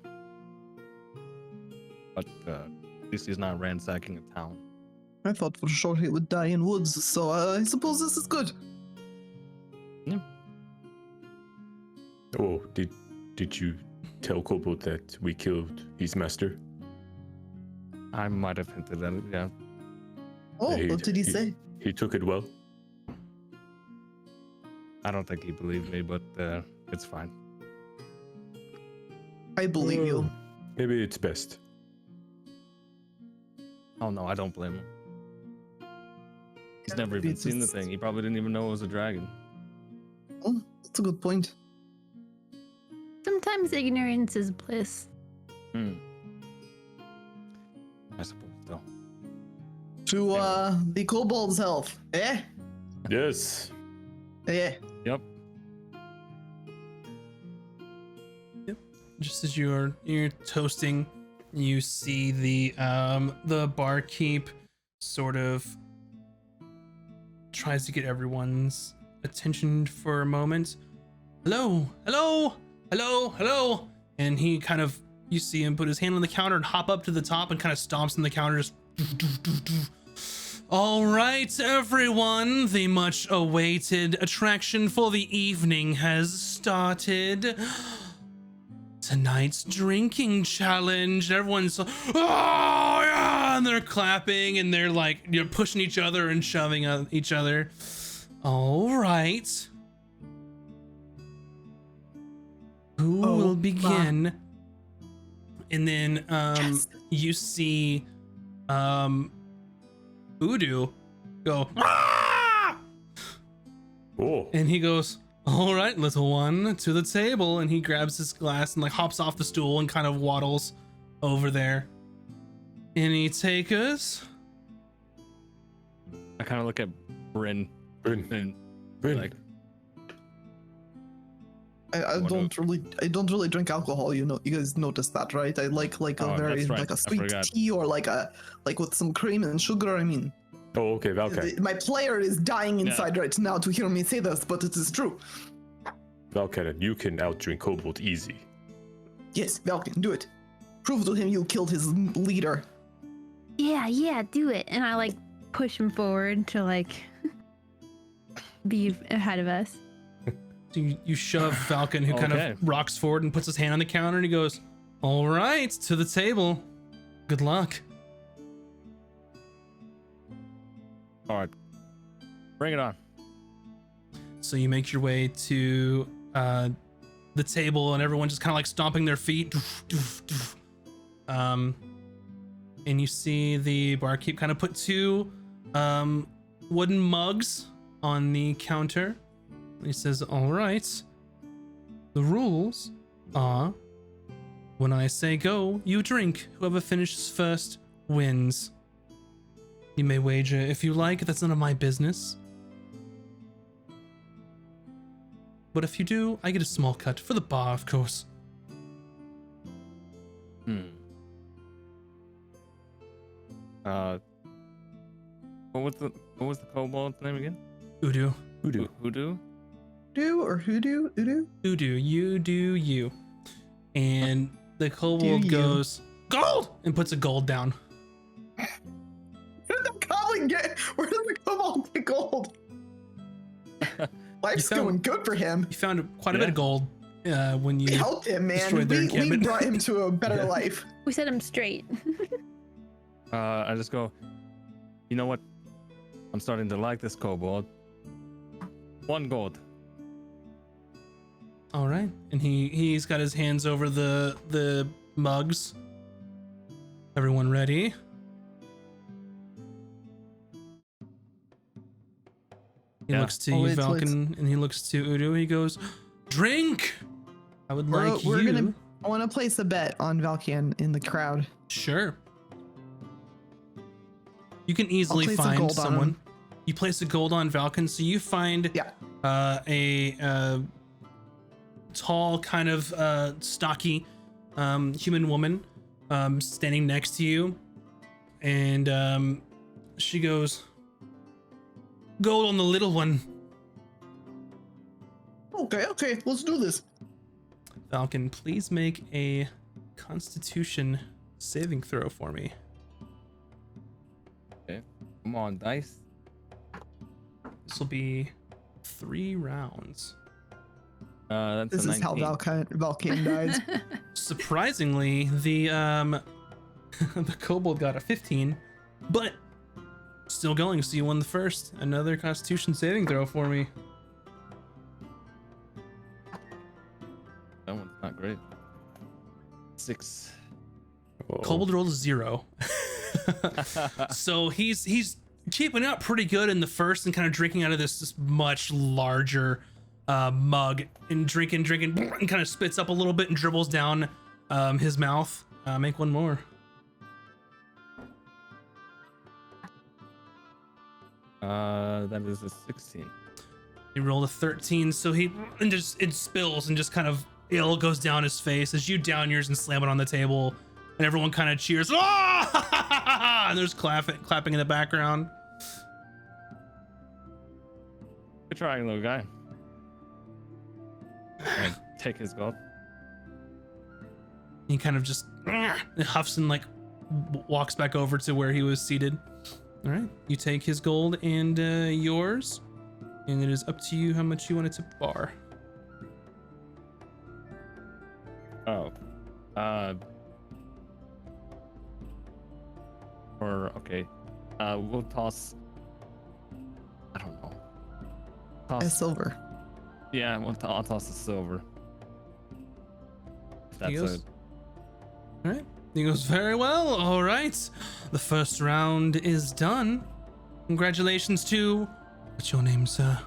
But at least he's not ransacking a town. I thought for sure he would die in woods, so I suppose this is good. Oh, did you tell kobold that we killed his master? I might have hinted at it, yeah. Oh, Yeah, what did he say? He took it well. I don't think he believed me, but it's fine. I believe you. Maybe it's best. Oh no, I don't blame him. He's Yeah, never maybe even it's seen the just- thing. He probably didn't even know it was a dragon. Oh, that's a good point. Sometimes ignorance is bliss. I suppose so. To the kobold's health. Eh? Yes. Eh. Yep. Just as you're toasting, you see the barkeep sort of tries to get everyone's attention for a moment. Hello, and he kind of, you see him put his hand on the counter and hop up to the top and kind of stomps on the counter, just all right, everyone, the much awaited attraction for the evening has started. Tonight's drinking challenge. Everyone's oh yeah, and they're clapping, and they're like, you're pushing each other and shoving each other. All right, who will begin? And then Yes. you see Udu go ah! Oh. And he goes, all right, little one, to the table. And he grabs his glass and like hops off the stool and kind of waddles over there. Any takers? I kind of look at Bryn Bryn. and Bryn. like, I What don't really drink alcohol. You know, you guys noticed that, right? I like Oh, a very that's right. like a I sweet forgot. tea or like with some cream and sugar. I mean, Oh, okay, Valkai. my player is dying inside right now to hear me say this, but it is true. Valkai, you can outdrink kobold easy. Yes, Valken, do it. Prove to him you killed his leader. Yeah, do it. And I like push him forward to like be ahead of us. So you shove Falcon, who kind Okay. of rocks forward and puts his hand on the counter, and he goes, "All right, to the table. Good luck." All right. Bring it on. So you make your way to the table, and everyone just kind of like stomping their feet. And you see the barkeep kind of put two wooden mugs on the counter. And he says, "All right, the rules are when I say go, you drink. Whoever finishes first wins. You may wager if you like, that's none of my business. But if you do, I get a small cut for the bar, of course." What was the kobold's name again? Udu. Voodoo. Hoodoo? Do or hoodoo? Udu? Udu, you do you. And the kobold Do you. goes, "Gold!" and puts a gold down. Where did the goblin get? Where did the kobold get gold? Life's You found- going good for him. You found quite a bit of gold when We you helped him, man. destroyed their We encampment. brought him to a better life. We set him straight. I just go, you know what? I'm starting to like this kobold. 1 gold. All right. And he's got his hands over the mugs. Everyone ready? He Yeah. looks to Oh, you, it's- Falcon, and he looks to Udu. He goes, "Drink! I would like We're you." gonna. I want to place a bet on Valkian in the crowd. Sure. You can easily place a find gold on someone. him. You place a gold on Valken, so you find Yeah. a tall, kind of stocky human woman standing next to you, and she goes, "Gold on the little one." Okay, let's do this. Falcon, please make a Constitution saving throw for me. Come on, dice. This will be 3 rounds. That's This a is how 19. Valkian dies. Surprisingly, the the kobold got a 15, but still going. So you won the first. Another Constitution saving throw for me. That one's not great. 6. Oh. Kobold rolled a 0. So he's keeping up pretty good in the first and kind of drinking out of this much larger mug and drinking and kind of spits up a little bit and dribbles down his mouth. Make one more. That is a 16. He rolled a 13, so it spills and just kind of ill goes down his face as you down yours and slam it on the table, and everyone kind of cheers. Ah! And there's clapping in the background. Good trying, little guy. And take his gold. He kind of just huffs and like walks back over to where he was seated. All right, you take his gold and yours, and it is up to you how much you want to tip the bar. Oh. Okay. We'll toss. I don't know. A Toss. silver. Yeah, I'll toss the silver. If that's He goes, it. all right. He goes, "Very well. All right. The first round is done. Congratulations to... What's your name, sir?"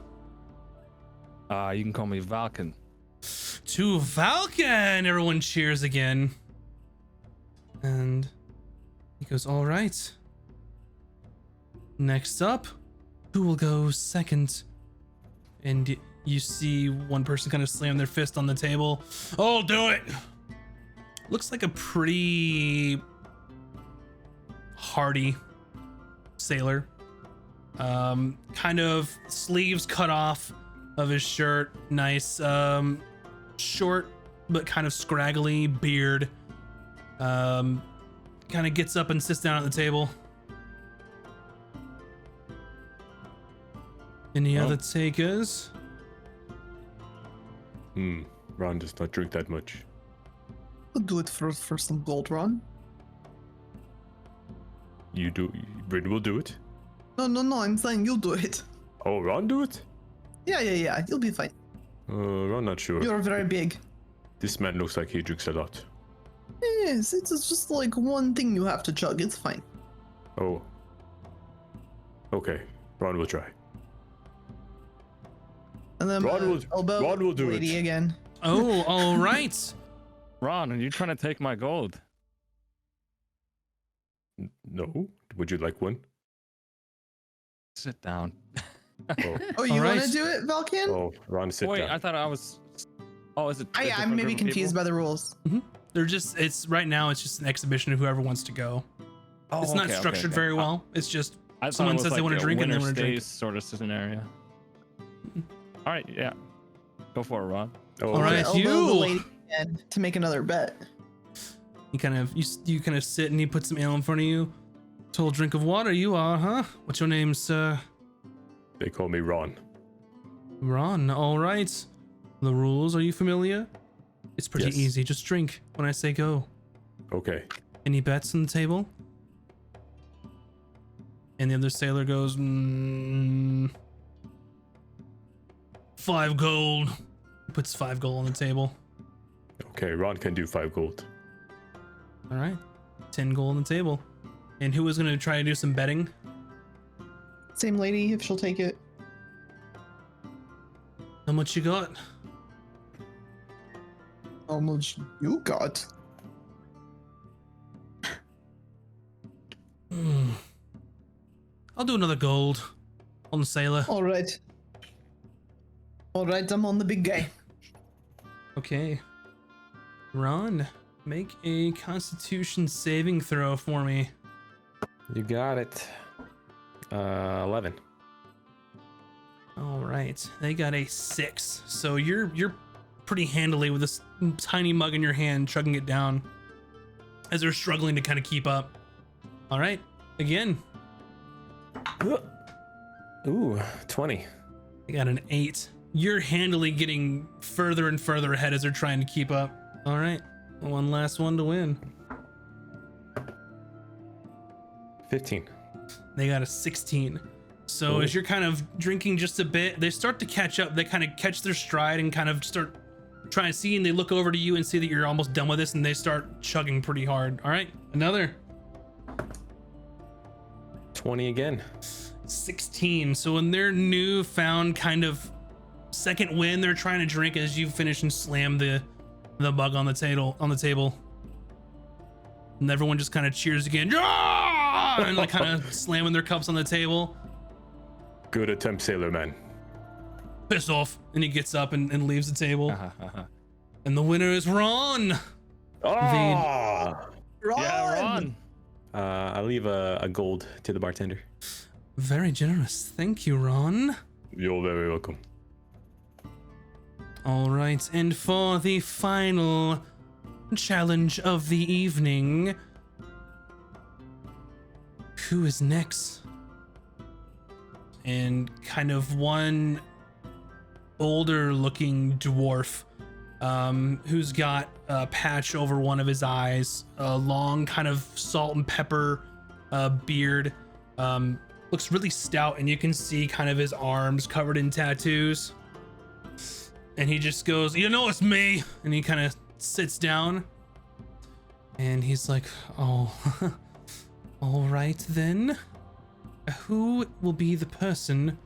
You can call me Valken. "To Falcon!" Everyone cheers again. And he goes, "All right. Next up, who will go second?" And you see one person kind of slam their fist on the table. "I'll do it." Looks like a pretty hardy sailor. Kind of sleeves cut off of his shirt. Nice, short but kind of scraggly beard. Kind of gets up and sits down at the table. Any Oh. other takers? Ron does not drink that much. We'll do it for some gold, Ron. You do. Bryn will do it. No, I'm saying you'll do it. Oh, Ron do it? Yeah, you'll be fine. Ron not sure. You're very big. This man looks like he drinks a lot. Yes, it's just like one thing you have to chug. It's fine. Oh. Okay, Ron will try. And then Ron will do lady it. again. Oh, all right. Ron, are you trying to take my gold? No? Would you like one? Sit down. Oh, Oh, you Alright. want to do it, Valkan? oh Ron, sit Wait, down. I thought I was. Oh, is it? a I'm different maybe group of confused people? by the rules. They're just, it's right now, it's just an exhibition of whoever wants to go. Oh, It's not okay, structured okay. very well. It's just I thought someone it was says they like want to a drink and they winner want to drink. stays sort of scenario. All right, yeah, go for it, Ron. Oh, All right. Elbow the you. lady again to make another bet. You kind of sit and he puts some ale in front of you. Tall drink of water you are, huh? What's your name, sir? They call me Ron. Ron, all right. The rules, are you familiar? It's pretty Yes. easy. Just drink when I say go. Okay. Any bets on the table? And the other sailor goes, 5 gold. He puts 5 gold on the table. Okay, Ron can do 5 gold. All right. 10 gold on the table. And who was going to try to do some betting? Same lady, if she'll take it. How much you got? How much you got? I'll do another gold on the sailor. All right. All right, I'm on the big guy. Okay. Ron, make a constitution saving throw for me. You got it. 11. All right. They got a 6. So you're pretty handily with this tiny mug in your hand, chugging it down as they're struggling to kind of keep up. All right. Again, Ooh, 20. they got an 8. You're handily getting further and further ahead as they're trying to keep up. All right. One last one to win. 15. They got a 16. So Ooh. as you're kind of drinking just a bit, they start to catch up. They kind of catch their stride and kind of start trying to see, and they look over to you and see that you're almost done with this, and they start chugging pretty hard. All right, another 20 again. 16. So in their newfound kind of second win, they're trying to drink as you finish and slam the mug on the table. And everyone just kind of cheers again. "Ah!" And like kind of slamming their cups on the table. Good attempt, sailor man. Piss off. And he gets up and leaves the table. And the winner is Ron. Ah! Ron! Yeah, Ron. I leave a gold to the bartender. Very generous. Thank you, Ron. You're very welcome. All right. And for the final challenge of the evening, who is next? And kind of one older looking dwarf who's got a patch over one of his eyes, a long kind of salt and pepper beard, looks really stout, and you can see kind of his arms covered in tattoos. And he just goes, "You know, it's me." And he kind of sits down and he's like, "Oh, all right then. Who will be the person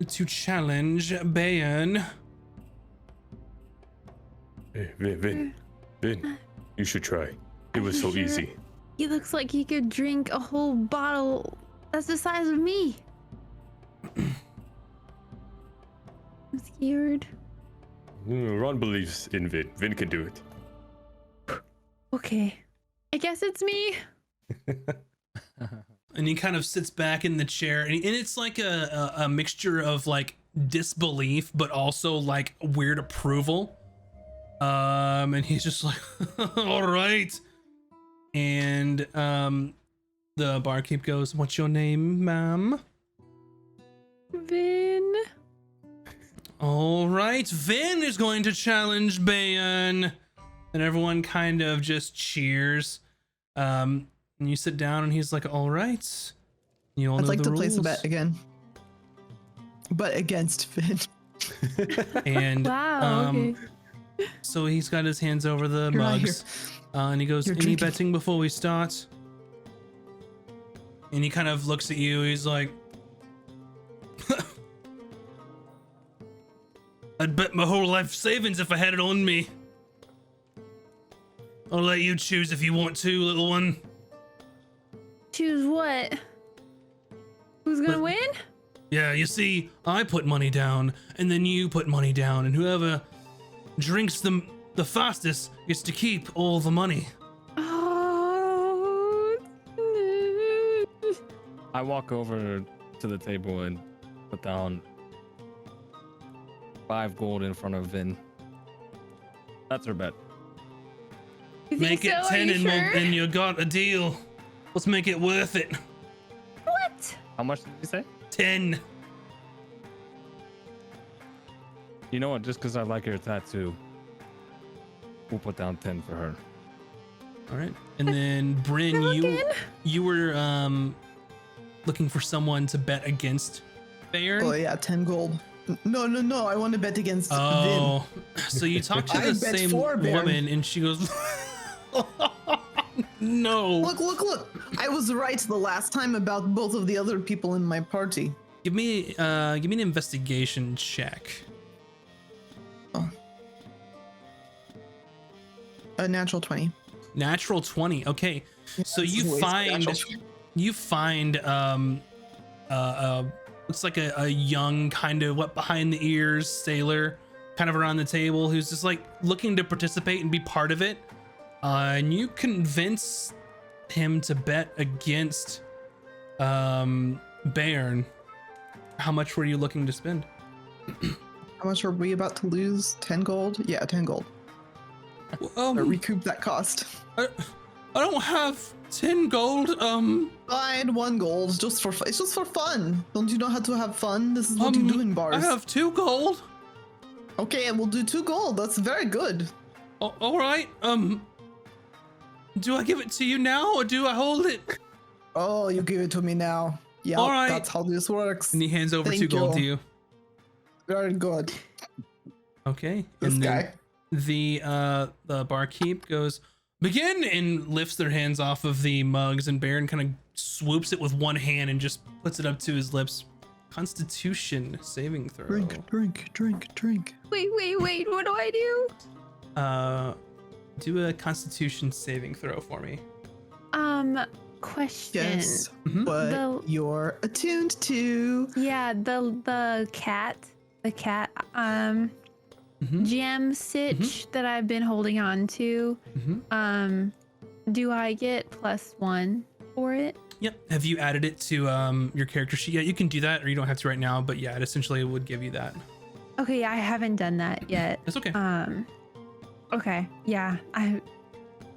to challenge Bayern?" Hey, Vin, you should try. It was so Sure. easy. He looks like he could drink a whole bottle that's the size of me. I'm scared. Ron believes in Vin. Vin can do it. Okay. I guess it's me. And he kind of sits back in the chair, and it's like a mixture of like disbelief, but also like weird approval. And he's just like, "All right." And the barkeep goes, "What's your name, ma'am?" Vin. All right, Vin is going to challenge Bayon. And everyone kind of just cheers. And you sit down and he's like, all right. You all know I'd like the to rules. place a bet again. But against Finn. And Wow. Okay. so he's got his hands over the You're not mugs. And he goes, You're any drinking. betting before we start? And he kind of looks at you. He's like, I'd bet my whole life savings if I had it on me. I'll let you choose if you want to, little one. Choose what? Who's gonna win? Yeah, you see, I put money down, and then you put money down, and whoever drinks the fastest gets to keep all the money. Oh. I walk over to the table and put down 5 gold in front of Vin. That's her bet. You think Make it so? Are 10 you and, sure? and you got a deal. Let's make it worth it. What? How much did you say? 10. You know what? Just because I like her tattoo, we'll put down 10 for her. All right. And then Bryn, you were looking for someone to bet against Bayern. Oh yeah, 10 gold. No, I want to bet against Vin. Oh, so you talk to I the bet same 4, Baron. woman, and she goes, "No, Look. I was right the last time about both of the other people in my party. give me an investigation check." A natural 20. Natural 20. Okay, so This is you always find natural 20. looks like a young kind of wet behind the ears sailor, kind of around the table, who's just like looking to participate and be part of it. And you convince him to bet against Bayern. How much were you looking to spend? How much are we about to lose? 10 gold? Yeah, 10 gold. Or recoup that cost. I don't have 10 gold. Fine, 1 gold. It's just for fun. Don't you know how to have fun? This is what you do in bars. I have 2 gold. Okay, and we'll do 2 gold. That's very good. All right. Do I give it to you now or do I hold it? Oh, you give it to me now. Yeah, All right. that's how this works. And he hands over Thank 2 gold to you. you. Very good. Okay. This and then guy. the barkeep goes, begin, and lifts their hands off of the mugs, and Baron kind of swoops it with one hand and just puts it up to his lips. Constitution saving throw. Drink. Wait. What do I do? Do a Constitution saving throw for me. Question. Yes. Mhm. What The- you're attuned to. Yeah, the cat, Mhm. gem sitch that I've been holding on to. Mhm. Do I get +1 for it? Yep. Have you added it to your character sheet? Yeah, you can do that, or you don't have to right now. But yeah, it essentially would give you that. Okay, I haven't done that yet. It's okay. Okay, yeah,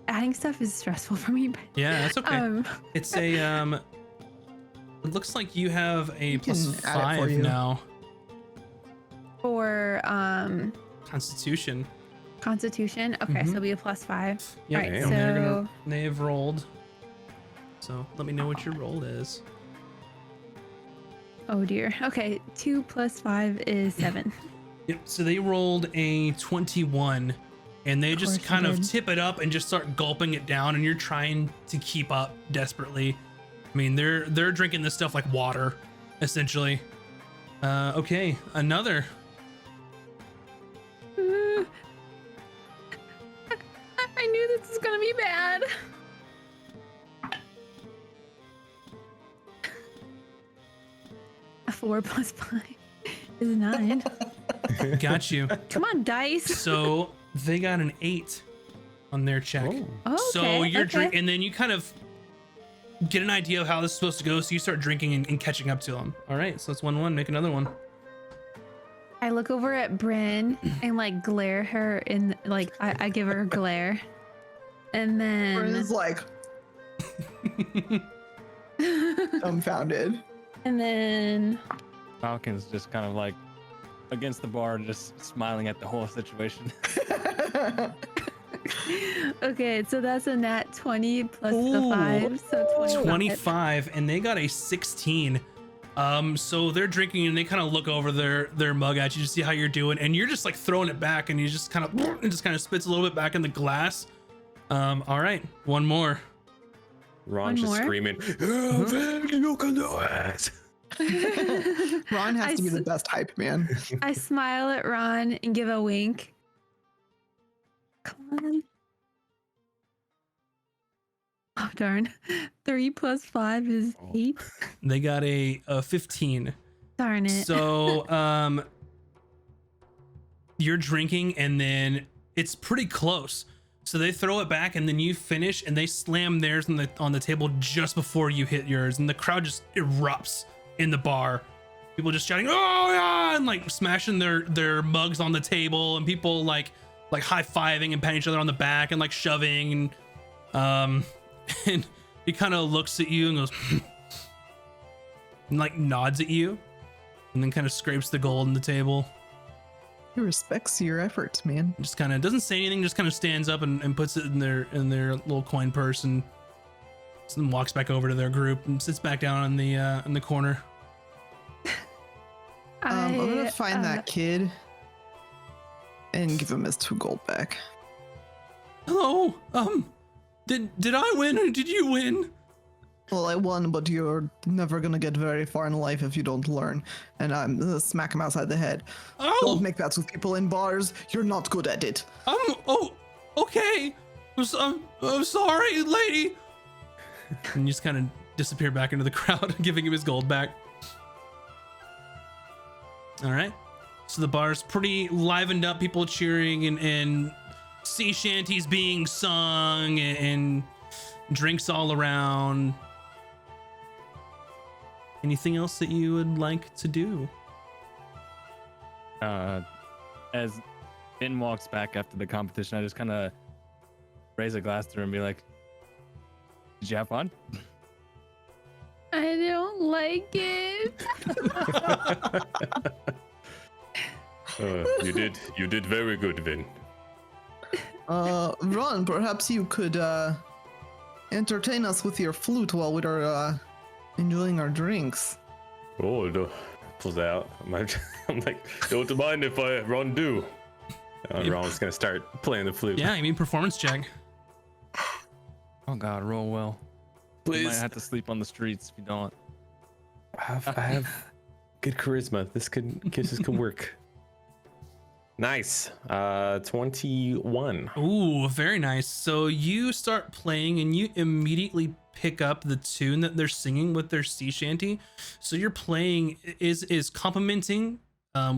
adding stuff is stressful for me. But, Yeah, that's okay. It's a It looks like you have a can plus add it for 5 you. now. for Constitution. Constitution. Okay, so it'll be a +5. Yeah, Alright, and they're gonna, so- they have rolled. So let me know what your roll is. Oh dear. Okay, 2 + 5 is 7. Yep. So they rolled a 21, and they just course kind you of did. tip it up and just start gulping it down, and you're trying to keep up desperately. I mean, they're drinking this stuff like water, essentially. Okay, another. I knew this was gonna be bad. A 4 + 5 is 9. Got you. Come on, dice. So they got an 8 on their check. Oh, So okay, you're okay. drinking, and then you kind of get an idea of how this is supposed to go. So you start drinking and catching up to them. All right, so it's 1-1. Make another one. I look over at Bryn and like glare her in, like I give her a glare, and then It's like dumbfounded. and then Falcon's just kind of like against the bar, just smiling at the whole situation. Okay, so that's a nat 20 plus the Ooh. 5, so 25. 25, and they got a 16. So they're drinking and they kind of look over their mug at you to see how you're doing, and you're just like throwing it back, and you just kind of it just kind of spits a little bit back in the glass. All right, one more. Ron's One just more? screaming, "Oh, Vic, you can do it!" Ron has I to be the s- best hype man. I smile at Ron and give a wink. Come on. Oh, darn. 3 plus 5 is 8. They got a 15. Darn it. So you're drinking, and then it's pretty close. So they throw it back, and then you finish, and they slam theirs on the table just before you hit yours, and the crowd just erupts in the bar. People just shouting, "Oh yeah!" and like smashing their mugs on the table, and people like high-fiving and patting each other on the back and like shoving, and and he kind of looks at you and goes and like nods at you, and then kind of scrapes the gold on the table. He respects your efforts, man. Just kind of doesn't say anything, just kind of stands up and puts it in their little coin purse, and then walks back over to their group and sits back down in the corner. I'm gonna find that kid and give him his 2 gold back. Hello, did I win or did you win? Well, I won, but you're never gonna get very far in life if you don't learn. And I'm gonna smack him outside the head. Oh, Don't make bets with people in bars. You're not good at it. oh, okay. I'm sorry, lady. And you just kind of disappear back into the crowd, giving him his gold back. All right. So the bar's pretty livened up, people cheering and sea shanties being sung and drinks all around. Anything else that you would like to do? As Finn walks back after the competition, I just kind of raise a glass to her and be like, "Did you have fun?" I don't like it. You did very good, Vin. Ron, perhaps you could entertain us with your flute while we're enjoying our drinks. Oh, no. Pulls out. I'm like, don't mind if I Ron do. Ron's gonna start playing the flute. Yeah, I mean performance check. Oh God, roll well. You might Please. have to sleep on the streets if you don't. I have good charisma. This could work. Nice. 21. Ooh, very nice. So you start playing and you immediately pick up the tune that they're singing with their sea shanty. So your playing is complementing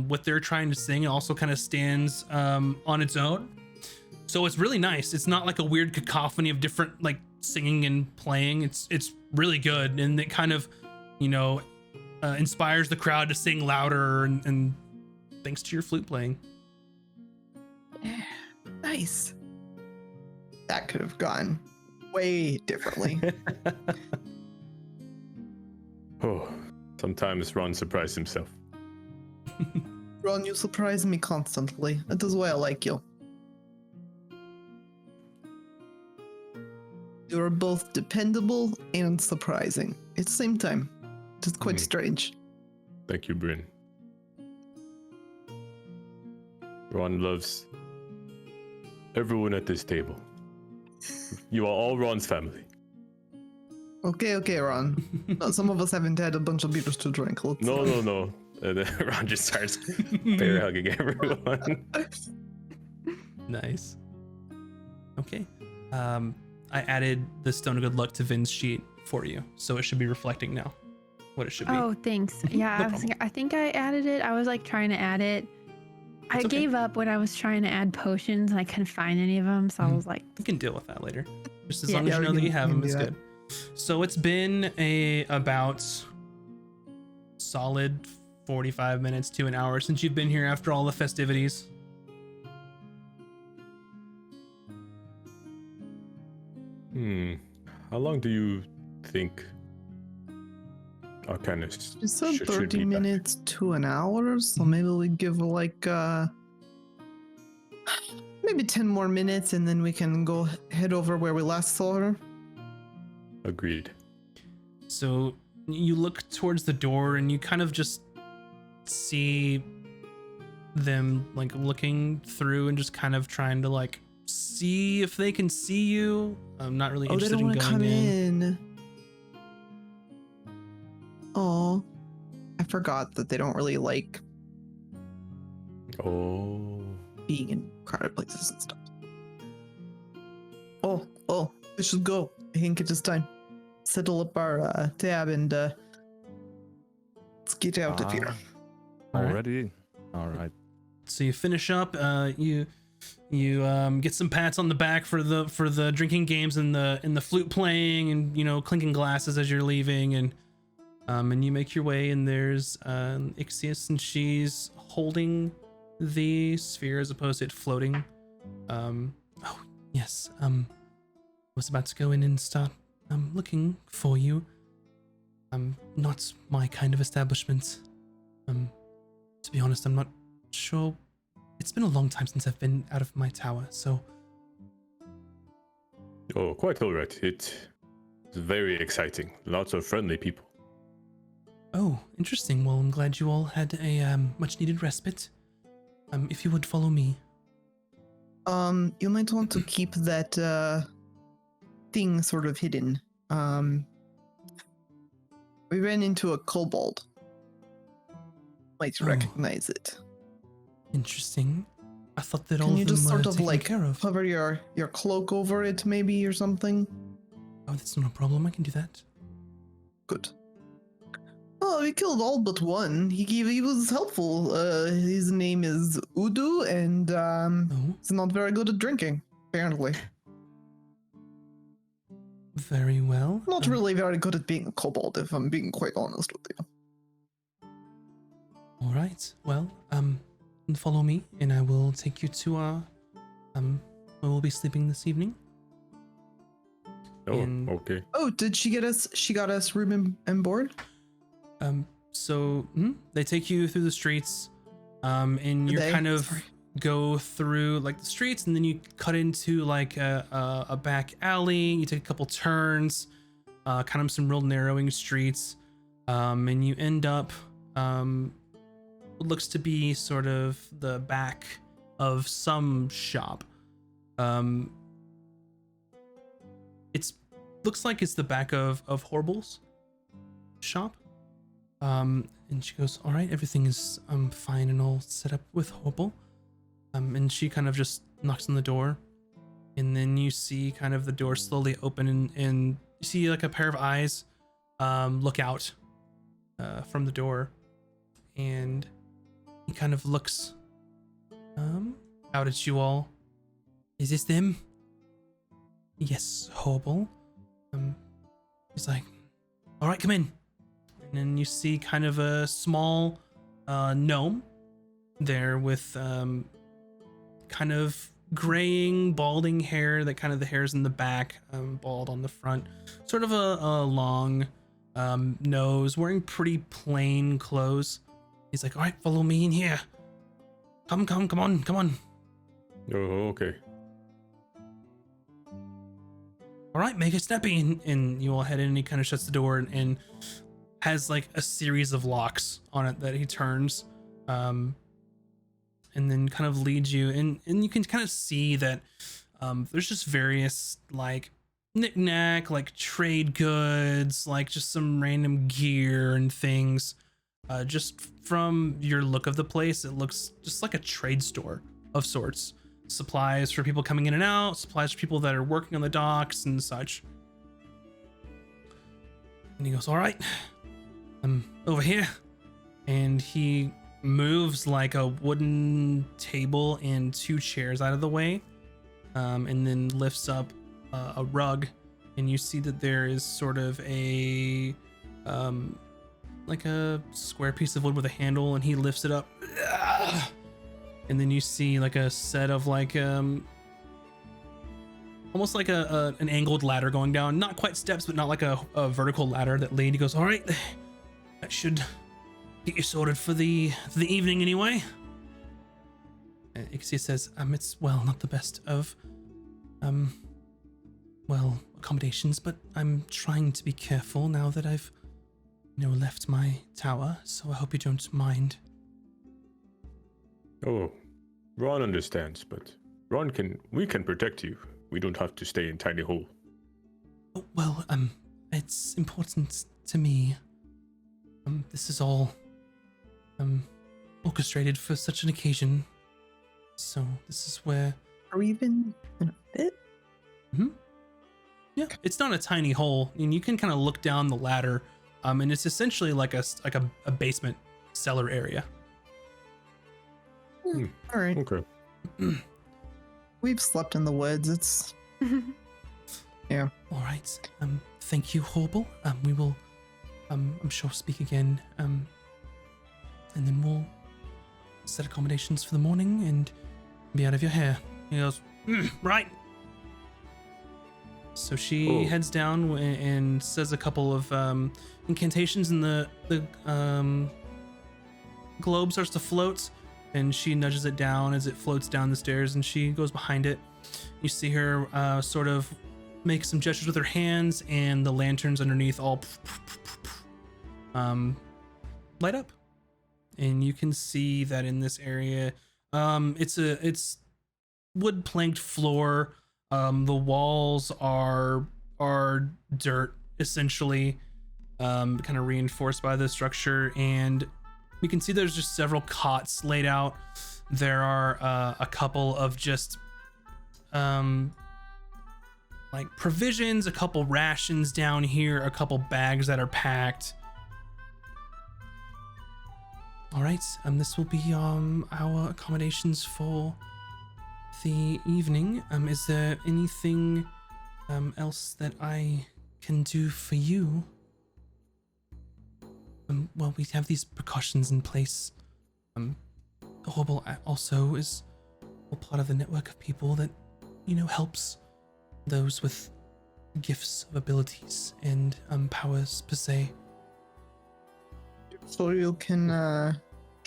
what they're trying to sing. It also kind of stands on its own. So it's really nice. It's not like a weird cacophony of different like singing and playing. It's really good, and it kind of, inspires the crowd to sing louder and thanks to your flute playing. Nice. That could have gone way differently. Oh, sometimes Ron surprises himself. Ron, you surprise me constantly. That is why I like you. You are both dependable and surprising at the same time. It is quite strange. Thank you, Bryn. Ron loves everyone at this table. You are all Ron's family. Okay, Ron. Some of us haven't had a bunch of beers to drink. Let's, No. And then Ron just starts bear hugging everyone. Nice. Okay. I added the Stone of Good Luck to Vin's sheet for you, so it should be reflecting now what it should be. Oh, thanks. Yeah, No problem. I think I added it. I was like trying to add it. I It's okay. gave up when I was trying to add potions and I couldn't find any of them, so I was like, We can deal with that later. Just as Yeah. long as Yeah, you we know that can- you have we can them, it's do that. good. So it's been about solid 45 minutes to an hour since you've been here after all the festivities. How long do you think Arcanist. You said should 30 be back. minutes to an hour, so Mhm. maybe we give like maybe 10 more minutes and then we can go head over where we last saw her. Agreed. So you look towards the door and you kind of just see them like looking through and just kind of trying to like see if they can see you. I'm not really Oh, they interested don't in want to going come in. in. Oh, I forgot that they don't really like Oh. being in crowded places and stuff. Oh, we should go. I think it is time. Settle up our tab and let's get out of here. All right. Already? All right. So you finish up. You get some pats on the back for the drinking games and the flute playing and clinking glasses as you're leaving and you make your way and there's Ixius and she's holding the sphere as opposed to it floating. Oh yes. I was about to go in and start looking for you. Not my kind of establishment. To be honest, I'm not sure. It's been a long time since I've been out of my tower, so Oh, quite all right. It's very exciting. Lots of friendly people. oh, interesting. Well, I'm glad you all had a much needed respite. If you would follow me. You might want to keep that thing sort of hidden. We ran into a kobold. Might Oh. recognize it. Interesting. I thought that all Can you of them just were sort of taken like care of. cover your cloak over it maybe or something? Oh, that's not a problem. I can do that. Good. Oh, we killed all but one. He was helpful. His name is Udu, and Oh, he's not very good at drinking, apparently. very well. Not really very good at being a kobold, if I'm being quite honest with you. All right. Well, follow me, and I will take you to our where we'll be sleeping this evening. Oh, And- okay. Oh, did she get us? She got us room and board. So they take you through the streets, and you They? kind of Sorry. go through like the streets, and then you cut into like a back alley. You take a couple turns, kind of some real narrowing streets, and you end up what looks to be sort of the back of some shop. It's looks like it's the back of Horrible's shop. And she goes, all right, everything is fine and all set up with Horrible. And she kind of just knocks on the door, and then you see kind of the door slowly open, and you see like a pair of eyes look out from the door, and he kind of looks out at you all. Is this them? Yes, Horrible. He's like, all right, come in. And then you see kind of a small gnome there with kind of graying, balding hair. That kind of the hair's in the back, bald on the front. Sort of a long nose, wearing pretty plain clothes. He's like, all right, follow me in here. Come on. Oh, okay. All right, make it snappy. And you all head in, and he kind of shuts the door and has like a series of locks on it that he turns, and then kind of leads you, and you can kind of see that there's just various like knick-knack, like trade goods, like just some random gear and things. Just from your look of the place, it looks just like a trade store of sorts. Supplies for people coming in and out, supplies for people that are working on the docks and such. And he goes, all right, over here. And he moves like a wooden table and two chairs out of the way, and then lifts up a rug, and you see that there is sort of a like a square piece of wood with a handle, and he lifts it up, and then you see like a set of like almost like an angled ladder going down, not quite steps, but not like a vertical ladder that lead. He goes, all right, that should get you sorted for the evening anyway. Ixia says, it's, well, not the best of, well, accommodations, but I'm trying to be careful now that I've, left my tower, so I hope you don't mind. Oh, Ron understands, but we can protect you. We don't have to stay in tiny hole. Oh, well, it's important to me. This is all, orchestrated for such an occasion. So this is where... Are we even in a fit? Yeah, it's not a tiny hole, and you can kind of look down the ladder, and it's essentially like a basement cellar area. All right. Okay. We've slept in the woods. It's yeah. All right. Thank you, Horrible. We will, I'm sure, speak again. And then we'll set accommodations for the morning and be out of your hair. He goes, right. So she heads down and says a couple of incantations, and the globe starts to float, and she nudges it down as it floats down the stairs, and she goes behind it. You see her sort of make some gestures with her hands, and the lanterns underneath all light up, and you can see that in this area, it's wood planked floor. The walls are dirt, essentially, kind of reinforced by the structure, and you can see there's just several cots laid out. There are a couple of just like provisions, a couple rations down here, a couple bags that are packed. All right, this will be our accommodations for the evening. Is there anything else that I can do for you? Well, we have these precautions in place. Horrible also is a part of the network of people that, helps those with gifts of abilities and powers per se. So you can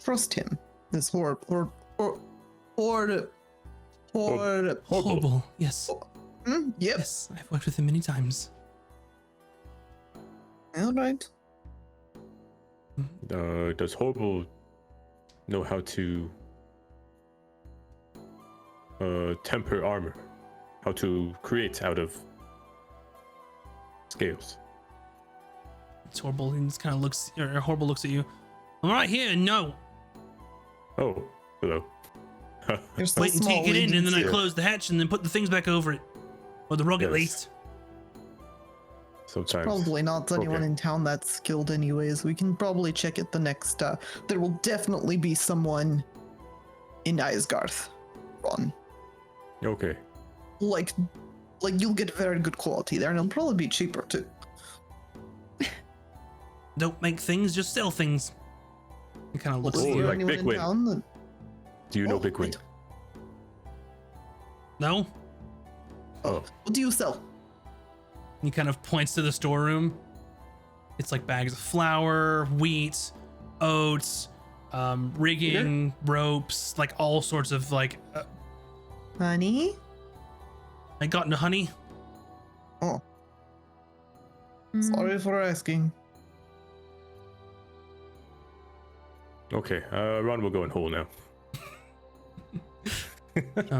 trust him. This horrible. Horrible, yes. Yep. Yes, I've worked with him many times. All right. Does Horrible know how to temper armor? How to create out of scales? It's Horrible, and just kind of looks, or Horrible looks at you. I'm right here, no. Oh, hello. You're so Wait until small, you get we in, and then I didn't see it. close the hatch and then put the things back over it. Or the rug at Yes. least. Sometimes. Probably not anyone Okay. in town that's skilled anyways. We can probably check it the next there will definitely be someone in Isgarth, Ron. Okay. Like you'll get very good quality there, and it'll probably be cheaper too. Don't make things, just sell things. He kind of looks Is at Oh, you. there like anyone Big in Win. town that... Do you know Oh, Big Win? wait. No? Oh. What do you sell? He kind of points to the storeroom. It's like bags of flour, wheat, oats, rigging, ropes, like all sorts of like. Honey? I got into honey. Oh, Mm. sorry for asking. Okay. Ron will go in hole now.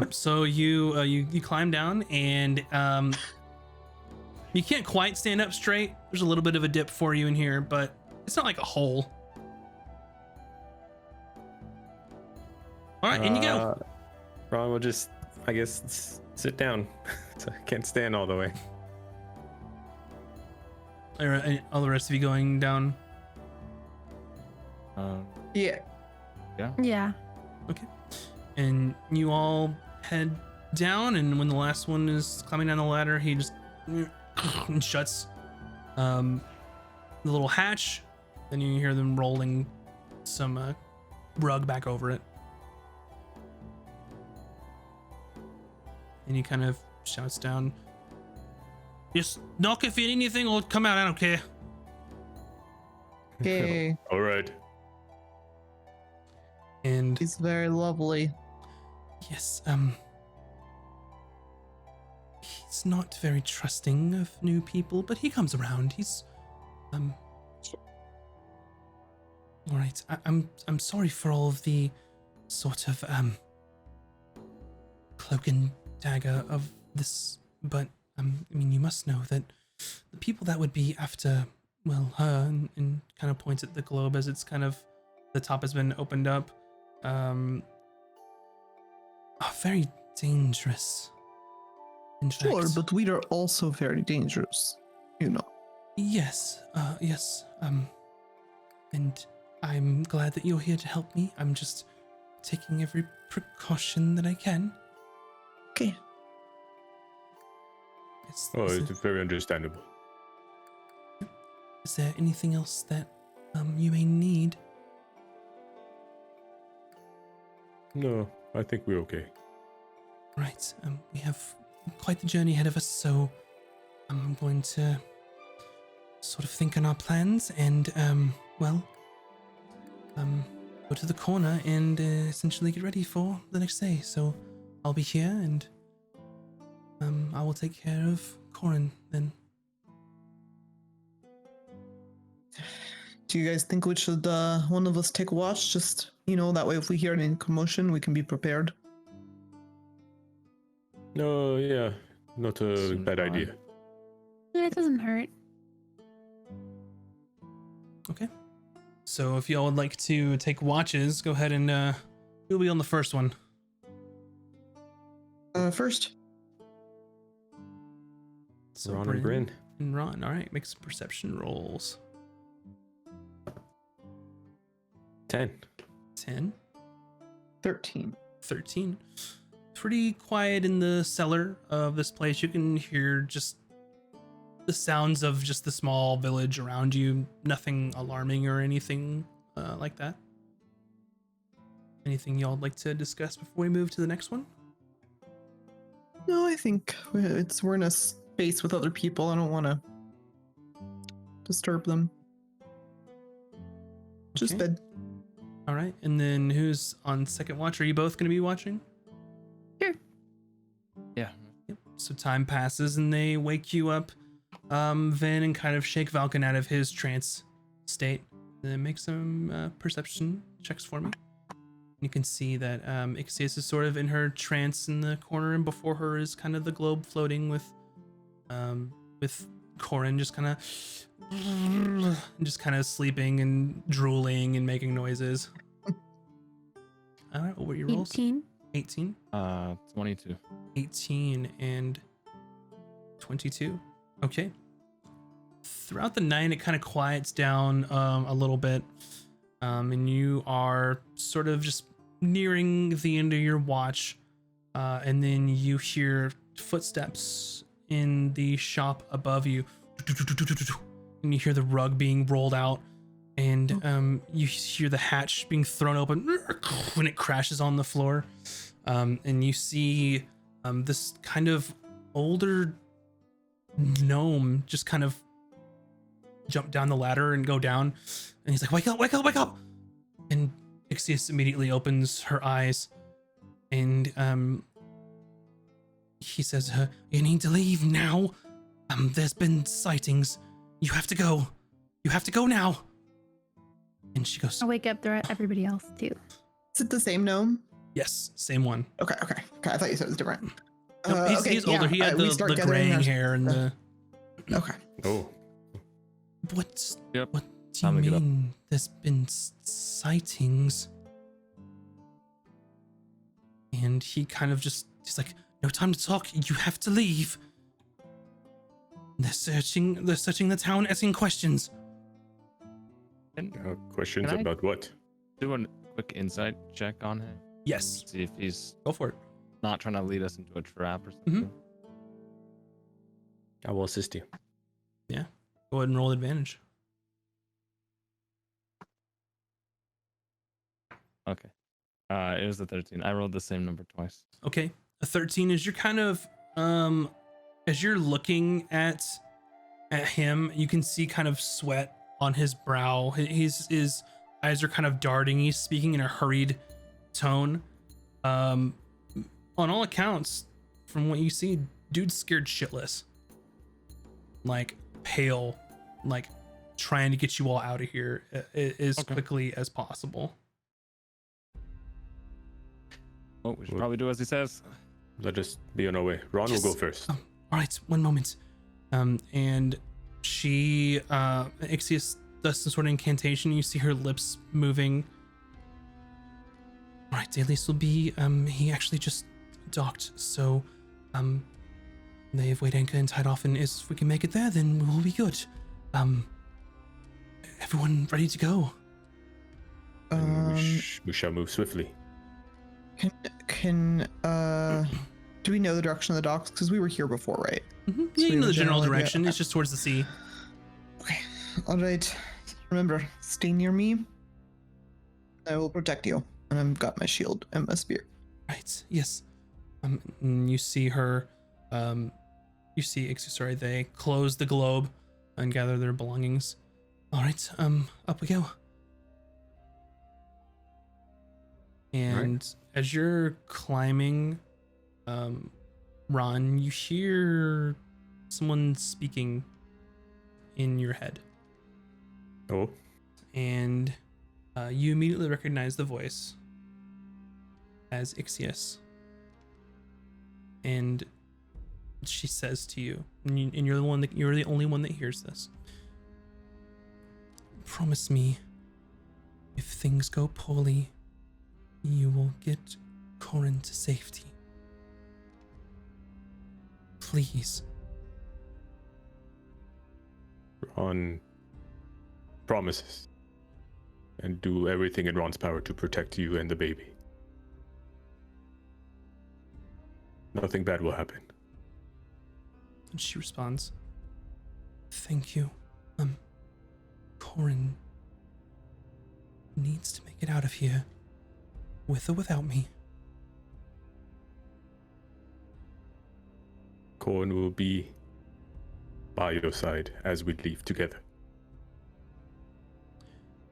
So you climb down, and you can't quite stand up straight. There's a little bit of a dip for you in here, but it's not like a hole. All right, in you go. Ron will just, I guess, sit down. So I can't stand all the way. All the rest of you going down. Yeah. Yeah. And you all head down, and when the last one is climbing down the ladder, he just and shuts the little hatch. Then you hear them rolling some rug back over it, and he kind of shouts down, "Just knock if you need anything, or come out. I don't care." Okay, All right. And he's very lovely. yes, he's not very trusting of new people, but he comes around. He's all right. I'm sorry for all of the sort of cloak and dagger of this, but I mean, you must know that the people that would be after, well, her, and kind of points at the globe as it's kind of the top has been opened up, are very dangerous. In Sure, fact, but we are also very dangerous, you know. yes, yes, and I'm glad that you're here to help me. I'm just taking every precaution that I can. Okay. Oh, it's very understandable. Is there anything else that you may need? No, I think we're okay. Right. We have quite the journey ahead of us, so I'm going to sort of think on our plans and, go to the corner and essentially get ready for the next day. So I'll be here and I will take care of Corin then. Do you guys think we should, one of us take watch? Just, that way if we hear any commotion, we can be prepared. No, yeah, not a Seems bad fine. idea. Yeah, it doesn't hurt. Okay. So if y'all would like to take watches, go ahead and you'll be on the first one. First. So Ron and Bryn. and Ron. All right, make some perception rolls. 10. 10, 13. 13. Pretty quiet in the cellar of this place. You can hear just the sounds of just the small village around you. Nothing alarming or anything like that. Anything y'all would like to discuss before we move to the next one? No, I think we're in a space with other people. I don't want to disturb them. Just Okay. bed. All right, and then who's on second watch? Are you both going to be watching? Yeah. Yep. So time passes and they wake you up, Vin, and kind of shake Valken out of his trance state. And then make some perception checks for me. You can see that Ixius is sort of in her trance in the corner, and before her is kind of the globe floating with Corin just kind of sleeping and drooling and making noises. All right, what were your rolls? 18. 18. 22. 18 and 22. Okay. Throughout the night, it kind of quiets down a little bit, and you are sort of just nearing the end of your watch, and then you hear footsteps in the shop above you, and you hear the rug being rolled out, and you hear the hatch being thrown open when it crashes on the floor, and you see this kind of older gnome just kind of jump down the ladder and go down, and he's like, wake up, wake up, wake up. And Ixius immediately opens her eyes, and he says, you need to leave now. There's been sightings. You have to go. You have to go now. And she goes, I wake up everybody else too. Is it the same gnome? yes, same one. Okay. I thought you said it was different. No, he's older. He had we start the gathering graying our- hair and the... Okay. Oh, What Yep. do you Time to get up. mean there's been sightings? And he kind of he's like, no time to talk, you have to leave. They're searching the town, asking questions. And questions Can I- about what? do a quick insight check on him. Yes, See if he's go for it. not trying to lead us into a trap or something. I will assist you. Go ahead and roll advantage. Okay. It was the 13. I rolled the same number twice. Okay, a 13 is you're kind of as you're looking at him, you can see kind of sweat on his brow. His eyes are kind of darting. He's speaking in a hurried tone. On all accounts, from what you see, dude's scared shitless. Like pale, like trying to get you all out of here as quickly as possible. Oh, we should probably do as he says. Let us be on our way. Ron will go first. All right, one moment. And she, Ixius does some sort of incantation. You see her lips moving. All right, Dalius will be, he actually just docked, so, they have weighed anchor and tied off, and if we can make it there, then we'll be good. Everyone ready to go? We shall move swiftly. Do we know the direction of the docks? Because we were here before, right? Mm-hmm. So Yeah, you we know have the a general idea. direction. It's just towards the sea. Okay. All right. Remember, stay near me. I will protect you. And I've got my shield and my spear. Right. Yes. And you see her. You see Ixius. Sorry, they close the globe and gather their belongings. All right. Up we go. And as you're climbing, Ron, you hear someone speaking in your head. Oh, And you immediately recognize the voice as Ixius. And she says to you, and you're the only one that hears this. Promise me, if things go poorly, you will get Corin to safety. Please. Ron promises. And do everything in Ron's power to protect you and the baby. Nothing bad will happen. And she responds, thank you. Corin needs to make it out of here, with or without me. Corin will be by your side as we leave together.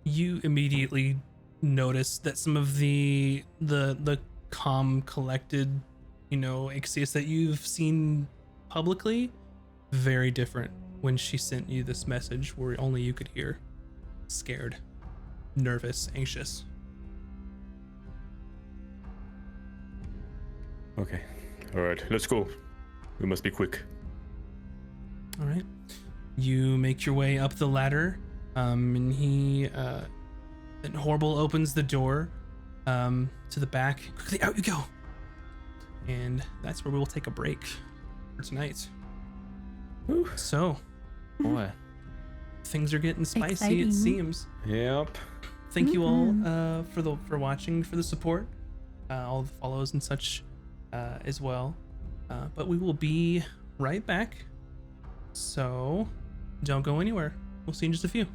You immediately notice that some of the calm, collected, Ixius that you've seen publicly, very different when she sent you this message where only you could hear. Scared, nervous, anxious. Okay. All right, let's go. We must be quick. All right. You make your way up the ladder, and and Horrible opens the door to the back. Quickly, out you go. And that's where we will take a break for tonight. Whew. So, Boy. things are getting spicy, Exciting. it seems. Yep. Thank you all for watching, for the support, all the follows and such as well. But we will be right back. So don't go anywhere. We'll see you in just a few.